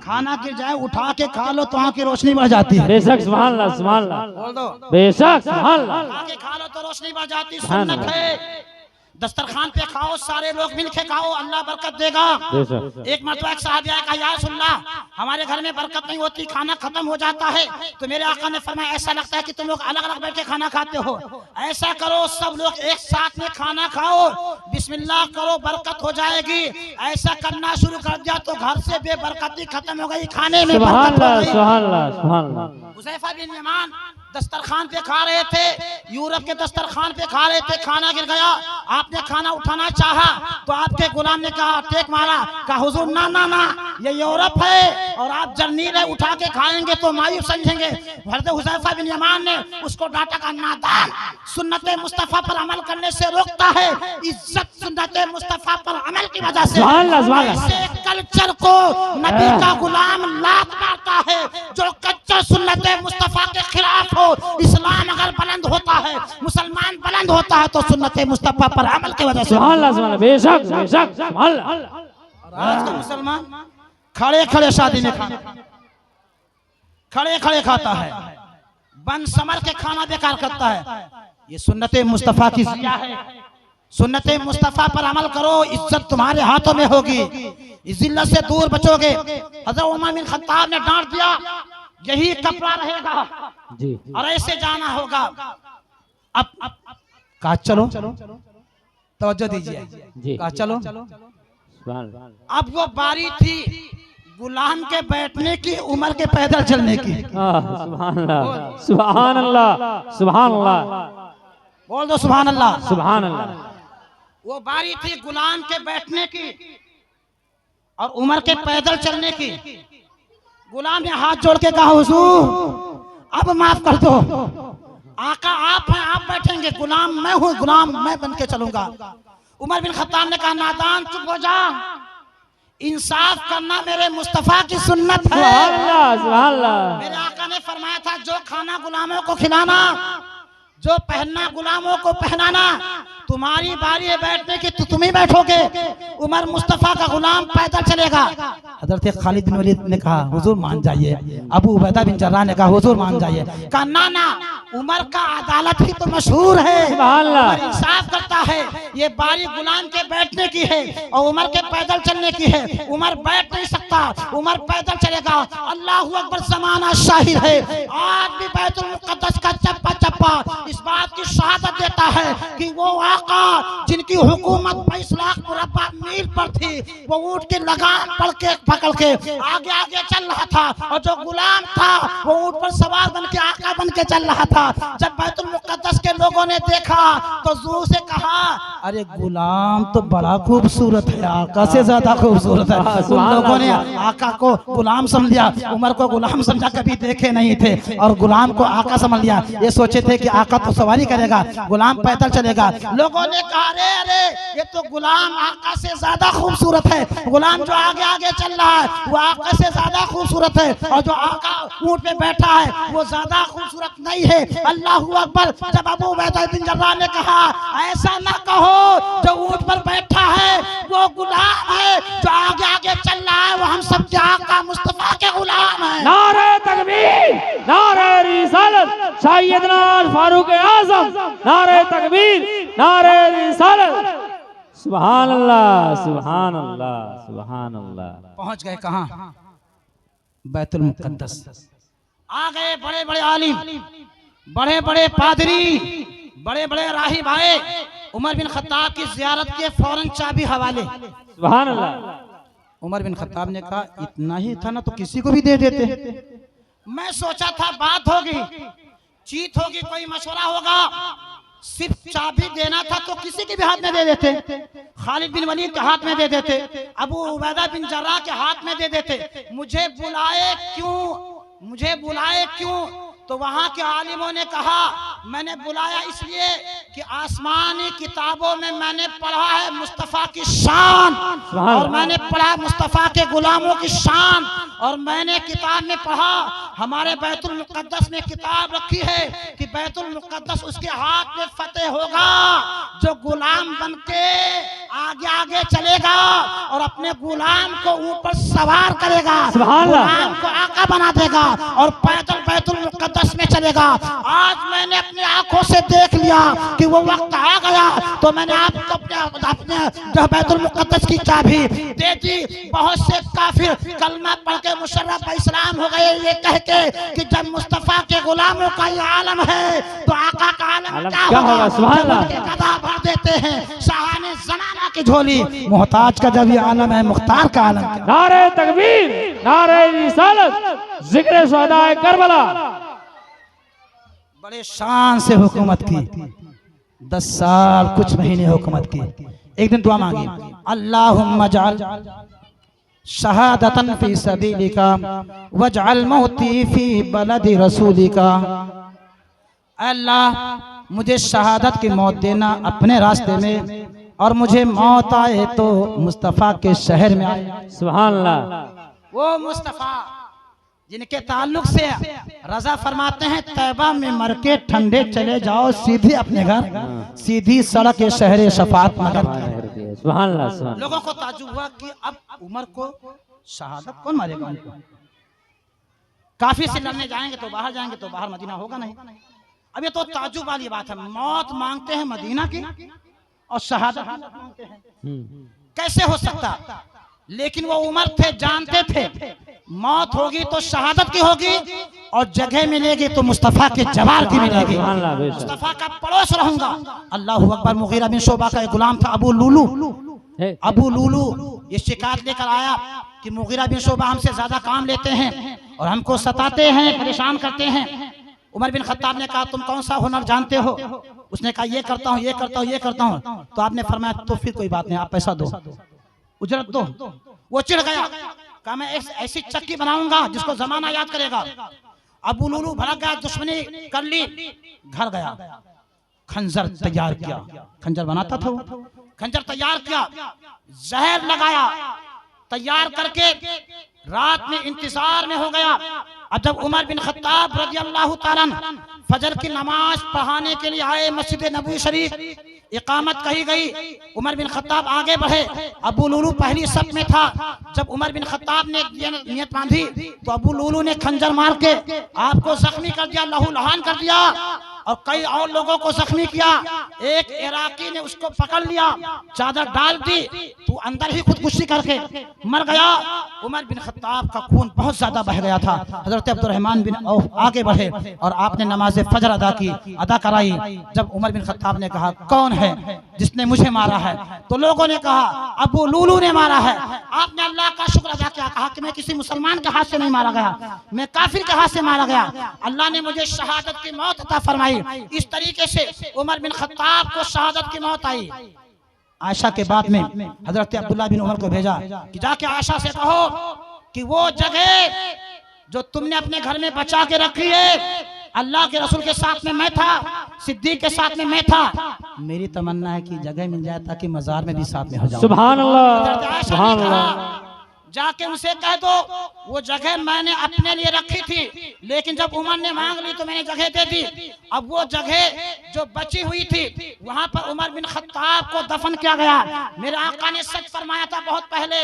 खाना गिर जाए उठा के खा लो तो वहाँ की रोशनी बढ़ जाती है। बेशक, सुभान अल्लाह, सुभान अल्लाह, बोल दो बेशक, सुभान अल्लाह। उठा के खा लो तो रोशनी बढ़ जाती, सुन्नत है। दस्तरखान पे खाओ, सारे लोग मिलके खाओ, अल्लाह बरकत देगा। एक मरतबा एक साहब आया, कहा या रसूलल्लाह, हमारे घर में बरकत नहीं होती, खाना खत्म हो जाता है। तो मेरे आका ने फरमाया, ऐसा लगता है कि तुम लोग अलग अलग बैठ के खाना खाते हो, ऐसा करो सब लोग एक साथ में खाना खाओ, बिस्मिल्लाह करो, बरकत हो जाएगी। ऐसा करना शुरू कर दिया तो घर से बेबरकती खत्म हो गई, खाने में बरकत हो गई। हुज़ैफा बिन यमान दस्तरखान पे खा रहे थे, यूरोप के दस्तरखान पे खा रहे थे, खाना गिर गया, आपने खाना उठाना चाहा तो आपके गुलाम ने कहा, टेक मारा, कहा हुजूर ना ना ना, ये यूरोप है और आप जर्नील है, उठा के खाएंगे तो मायूस समझेंगे। हज़रत हुज़ैफा बिन यमान ने उसको डांटा, का नादान, सुन्नत मुस्तफ़ा पर अमल करने से रोकता है, इज्जत सुन्नत मुस्तफ़ा पर अमल की वजह से। ऐसे कल्चर को नबी का गुलाम लात मारता है जो कच्चा सुन्नत मुस्तफ़ा के खिलाफ हो। इस्लाम अगर बुलंद होता है, मुसलमान बुलंद होता है तो सुन्नत मुस्तफ़ा पर अमल की वजह से। सुभान अल्लाह, सुभान अल्लाह, बेशक बेशक, सुभान अल्लाह। और आज का मुसलमान खड़े खड़े शादी में खाना, खड़े खड़े खाता है, बन समर के खाना बेकार करता है। ये सुन्नत मुस्तफ़ा की जिया है, सुन्नत मुस्तफ़ा पर अमल करो, इज्जत तुम्हारे हाथों में होगी, जिल्लत से दूर बचोगे। हज़रत उमर बिन खत्ताब ने डांट दिया, यही कपड़ा रहेगा जी, और ऐसे जाना होगा। अब कहा चलो, तवज्जो दीजिए जी, कहा चलो। अब वो बारी थी गुलाम के बैठने की, उमर के पैदल चलने की। सुभान अल्लाह, सुभान अल्लाह, सुभान अल्लाह, बोल दो सुभान अल्लाह, सुभान अल्लाह। वो बारी थी गुलाम के बैठने की और उमर के पैदल चलने की। गुलाम ने हाथ जोड़ के कहा, हुजूर अब माफ कर दो, आका आप हैं, आप बैठेंगे, गुलाम मैं हूँ, गुलाम मैं बन के चलूंगा। उमर बिन खत्ताब ने कहा, नादान चुप हो जा, इंसाफ करना मेरे मुस्तफ़ा की सुन्नत है। सुभान अल्लाह, सुभान अल्लाह। मेरे आका ने फरमाया था, जो खाना गुलामों को खिलाना, जो पहनना गुलामों को पहनाना, तुम्हारी बारी है बैठने की तो तुम ही बैठोगे। उमर मुस्तफ़ा का गुलाम पैदल चलेगा। हज़रत खालिद बिन वलीद ने कहा, हुजूर मान जाइए। अबू उबैदा बिन जर्राह ने कहा, हुजूर मान जाइए। कहा ना ना, उमर का अदालत ही तो मशहूर है, उमर इंसाफ करता है, ये बारी गुलाम के बैठने की है और उमर के पैदल चलने की है। उमर बैठ नहीं सकता, उमर पैदल चलेगा। अल्लाहू अकबर, ज़माना शाहिद है, आज भी बैतुल मुक़द्दस का चप्पा चप्पा इस बात की शहादत देता है कि वो आका जिनकी हुकूमत 22 लाख मुरब्बा मील पर थी, वो ऊंट की लगाम पकड़ के आगे आगे चल रहा था और जो गुलाम था वो ऊंट पर सवार बन के आका बन के चल रहा था। जब बैतुल मुक़द्दस के लोगों ने देखा तो ज़ू से कहा, अरे गुलाम तो बड़ा खूबसूरत है, आका से ज्यादा खूबसूरत है। उन लोगों ने आका को गुलाम समझ लिया, उमर को गुलाम समझा, कभी देखे नहीं थे और गुलाम को आका समझ लिया। ये सोचे थे थे कि आका तो सवारी करेगा, गुलाम पैदल चलेगा। लोगों ने कहा अरे अरे ये तो गुलाम आका से ज्यादा खूबसूरत है, गुलाम जो आगे आगे चल रहा है वो आका से ज्यादा खूबसूरत है, और जो आका ऊंट पे बैठा है वो ज्यादा खूबसूरत नहीं है। अल्लाहू अकबर। जब अबू उबैदा बिन जर्राह ने कहा ऐसा ना कहो, जो ऊंट पर बैठा है वो गुलाम है, जो आगे आगे चल रहा है वो हम सब के आका मुस्तफा के गुलाम है। नारे तकबीर, नारे रिसालत, सैयदना फारूक आजम, नारे तकबीर, नारे रिसालत। सुभान अल्लाह, सुभान अल्लाह, सुभान अल्लाह। पहुंच गए कहां? बैतुल मुक़द्दस। आ गए बड़े बड़े आलिम, बड़े बड़े पादरी, बड़े बड़े राहिब आए। उमर बिन खत्ताब की जियारत के फौरन चाबी हवाले। सुभान अल्लाह। उमर बिन खत्ताब ने कहा इतना ही था ना तो किसी को भी दे देते। मैं सोचा था बात होगी, चीत होगी, कोई मशवरा होगा, सिर्फ चाबी देना था तो किसी के भी हाथ में दे देते। खालिद बिन वलीद के हाथ में दे देते, अबू उबैदा बिन जर्राह के हाथ में दे देते। मुझे बुलाए क्यों, मुझे बुलाए क्यों? तो वहां के आलिमों ने कहा मैंने बुलाया इसलिए कि आसमानी किताबों में मैंने पढ़ा है मुस्तफा की शान, और मैंने पढ़ा मुस्तफा के गुलामों की शान, और मैंने किताब में पढ़ा, हमारे बैतुल मुक़द्दस में किताब रखी है कि बैतुल मुक़द्दस उसके हाथ में फतेह होगा जो गुलाम बनके आगे आगे चलेगा और अपने गुलाम को ऊपर सवार करेगा, गुलाम को आका बना देगा और पैदल बैतुल मुक़द्दस में चलेगा। आज मैंने अपनी आंखों से देख लिया कि वो वक्त आ गया, तो मैंने आपको अपने बैतुल मुक़द्दस की चाबी दे दी। बहुत से काफिर कलमा पढ़ के मुशर्रफ इस्लाम हो गए ये कह के कि जब मुस्तफा के गुलामों का ये आलम है तो आका का आलम क्या होगा? सुभान अल्लाह। गदा भर देते हैं शाहाने ज़माना की झोली, मोहताज का जब ये आलम है मुख्तार का आलम। नारे तकबीर, नारे रिसालत, जिक्र शुहदाए करबला। बड़े शान से हुकूमत की, 10 साल कुछ महीने हुकूमत की। एक दिन दुआ मांगी, अल्लाहुम्मा जअल शहादतन फी सबीलिका वजअल मौती फी बलदी रसूलिका। अल्लाह मुझे शहादत की मौत देना अपने रास्ते में, और मुझे मौत आए तो मुस्तफा के शहर में आए। सुभान अल्लाह। वो मुस्तफा जिनके ताल्लुक से रजा फरमाते हैं तैबा में मर के ठंडे चले जाओ सीधे अपने घर, सीधी सड़क शहर शफात मगर। सुभान अल्लाह। लोगों को ताजुब हुआ कि अब उमर को शहादत कौन मारेगा उनको? काफी से लड़ने जाएंगे तो बाहर जाएंगे तो बाहर मदीना होगा नहीं। अब ये तो ताजुब वाली बात है, मौत मांगते हैं मदीना की और शहादत मांगते हैं, कैसे हो सकता? लेकिन वो उमर थे, जानते थे मौत होगी तो शहादत की होगी और जगह मिलेगी तो मुस्तफा के जवार की मिलेगी, मुस्तफा का पड़ोस रहूंगा। अल्लाहू अकबर। मुगीरा बिन शोबा का एक गुलाम था अबू लूलू। अबू लूलू ये शिकायत लेकर आया कि मुगीरा बिन शोबा हमसे ज्यादा काम लेते हैं और हमको सताते हैं, परेशान करते हैं। उमर बिन खत्ताब ने कहा तुम कौन सा हुनर जानते हो? उसने कहा ये करता हूँ, ये करता हूँ, ये करता हूँ। तो आपने फरमाया तो फिर कोई बात नहीं, आप पैसा दो, उजरत दो। वो चिढ़ गया, कहा मैं ऐसी चक्की बनाऊंगा जिसको जमाना याद करेगा। अबू लूलू भड़क गया, दुश्मनी कर ली, घर गया, खंजर तैयार किया, खंजर बनाता था वो, खंजर तैयार किया, जहर लगाया, तैयार करके रात में इंतजार में हो गया। अब जब उमर बिन खत्ताब रज़ियल्लाहु ताला फजर की नमाज पढ़ाने के लिए आए मस्जिद नबवी शरीफ, इकामत कही गई, उमर बिन खत्ताब आगे बढ़े, अबू लूलू पहली सफ में था। जब उमर बिन खत्ताब ने नियत बांधी तो अबू लूलू ने खंजर मार के आपको जख्मी कर दिया, लहू लहान कर दिया और कई और लोगों को जख्मी किया। एक इराकी ने उसको पकड़ लिया, चादर डाल दी तो अंदर ही खुदकुशी करके मर गया। उमर बिन खत्ताब का खून बहुत ज्यादा बह गया था। हजरत अब्दुर्रहमान बिन औफ आगे बढ़े और आपने नमाज फजर अदा कराई। जब उमर बिन खत्ताब ने कहा कौन है जिसने मुझे मारा है, तो लोगों ने कहा अबू लूलू ने मारा है। आपने अल्लाह का शुक्र अदा किया, कहा कि मैं किसी मुसलमान के हाथ से नहीं मारा गया, मैं काफिर के हाथ से मारा गया, अल्लाह ने मुझे शहादत की मौत अता फरमाई। इस तरीके से उमर बिन खत्ताब को शहादत की मौत आई। आयशा के बाद में हजरत अब्दुल्लाह बिन उमर को भेजा कि जाके आयशा से कहो कि वो जगह जो तुमने अपने घर में बचा के रखी है अल्लाह के रसूल के साथ में मैं था, सिद्दीक के साथ में मैं था। मेरी तमन्ना है कि जगह मिल जाए ताकि मजार में भी साथ में हो जाऊं। सुभान अल्लाह, हज़रत आयशा ने सुभान कहा, अल्लाह। जाके उनसे कह दो वो जगह मैंने अपने लिए रखी थी, लेकिन जब उमर ने मांग ली तो मैंने जगह दे दी। अब वो जगह जो बची हुई थी वहां पर उमर बिन खत्ताब को दफन किया गया। मेरे आका ने सच फरमाया था बहुत पहले,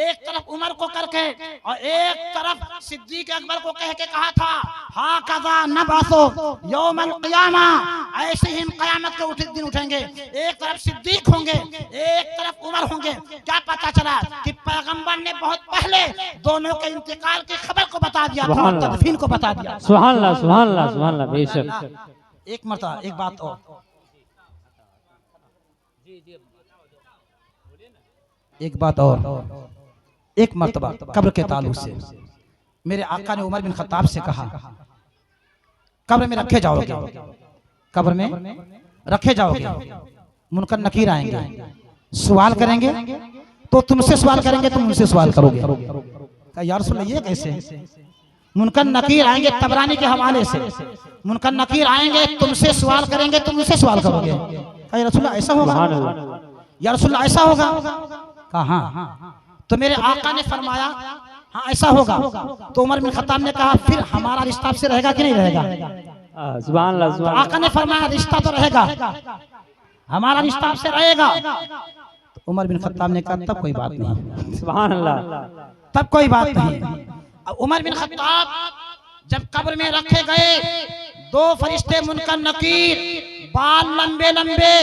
एक तरफ उमर को करके और एक तरफ सिद्दीक अकबर को कह के कहा था, हा कज़ा नबासो यौमल क़ियामा, ऐसे ही क़यामत के दिन उठेंगे। एक तरफ सिद्दीक होंगे, एक तरफ उमर होंगे। क्या पता चला कि पैगंबर ने बहुत पहले दोनों के इंतकाल की खबर को बता दिया था, तदफीन को बता दिया। सुभान अल्लाह, सुभान अल्लाह, सुभान अल्लाह, बेशक। एक मरतबा एक बात और, एक बात और, एक मरतबा कब्र के ताल्लुक से मेरे आका ने उमर बिन खत्ताब से कहा, कब्र में रखे जाओगे, कब्र में रखे जाओगे, मुनकर नकीर आएंगे, सवाल करेंगे तो तुमसे सवाल करेंगे, तुम उनसे सवाल करोगे। कहा या रसूल अल्लाह ये कैसे? मुनकर नकीर आएंगे, तबरानी के हवाले से, मुनकर नकीर आएंगे, तुमसे सवाल करेंगे, तुम उनसे सवाल करोगे। कहा या रसूल ऐसा होगा? या रसूल ऐसा होगा? कहा हाँ। तो मेरे आका ने फरमाया हाँ ऐसा होगा। तो उमर बिन खत्ताब ने कहा फिर हमारा रिश्ता आपसे रहेगा कि नहीं रहेगा? सुभान अल्लाह, सुभान अल्लाह। आका ने फरमाया रिश्ता तो रहेगा, हमारा रिश्ता आपसे रहेगा। उमर बिन खत्ताब ने कहा तब कोई बात नहीं। सुभान अल्लाह, तब कोई बात नहीं। उमर बिन खत्ताब जब कब्र में रखे गए, दो फरिश्ते मुनकर नकीर, बाल लंबे लंबे,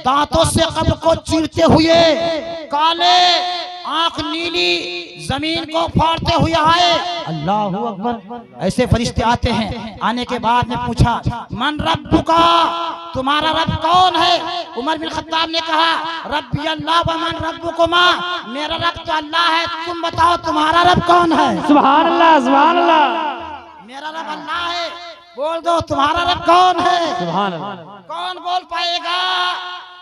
दांतों से कब्र को चीरते हुए, काले, आंख नीली, जमीन को फाड़ते हुए आए। अल्लाहू अकबर। ऐसे फरिश्ते आते हैं। आने के बाद में पूछा मन रब्बुका, तुम्हारा रब कौन है? उमर बिन खत्ताब ने कहा रब्बी अल्लाह व मन रब्बुकुमा, मेरा रब तो अल्लाह है, तुम बताओ तुम्हारा रब कौन है? सुभान अल्लाह, सुभान अल्लाह। मेरा रब अल्लाह है, बोल दो तुम्हारा रब कौन है? सुभान अल्लाह। कौन बोल पाएगा?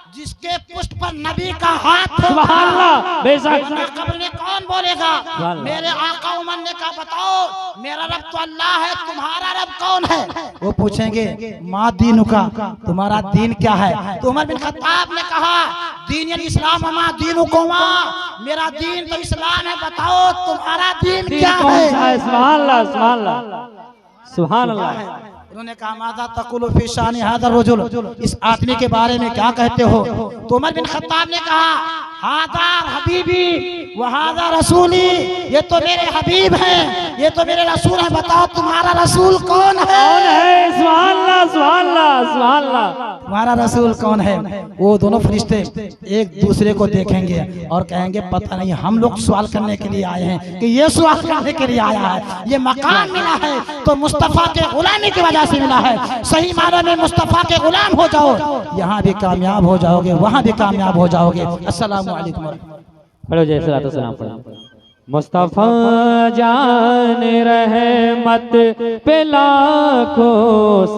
जिसके पुष्ट पर नबी का हाथ है। सुभान अल्लाह, बेशक। कब्र में कौन बोलेगा? मेरे आका उमर ने कहा बताओ मेरा रब तो अल्लाह है, तुम्हारा रब कौन है? वो पूछेंगे माँ दीनु का, तुम्हारा दीन क्या है? तो उमर बिन खत्ताब ने कहा दीन इस्लाम माँ दीनु को, माँ मेरा दीन तो इस्लाम है, बताओ तुम्हारा दीन क्या है? सुभान अल्लाह, सुभान अल्लाह, सुभान अल्लाह। उन्होंने कहा मादा तकुलु फी शानी हादर रजुल, इस आदमी के बारे में क्या कहते हो? तो उमर बिन खत्ताब ने कहा हादर हबीबी व हादर रसूली, ये तो मेरे हबीब हैं, ये तो मेरे रसूल हैं, बताओ तुम्हारा रसूल कौन है? सुभान अल्लाह, सुभान अल्लाह, सुभान अल्लाह। तुम्हारा रसूल कौन है? वो दोनों फरिश्ते एक दूसरे को देखेंगे और कहेंगे पता नहीं, हम लोग सवाल करने के लिए आए हैं कि ये सवाल करने के लिए आया है। ये मकाम मिला है तो मुस्तफा के गुलामी की वजह से मिला है। सही मायने में मुस्तफा के गुलाम हो जाओ, यहाँ भी कामयाब हो जाओगे, वहाँ भी कामयाब हो जाओगे। अस्सलामु अलैकुम। पढ़ो जय सलातो सलाम पढ़ो। मुस्तफा जान रहमत पे लाखों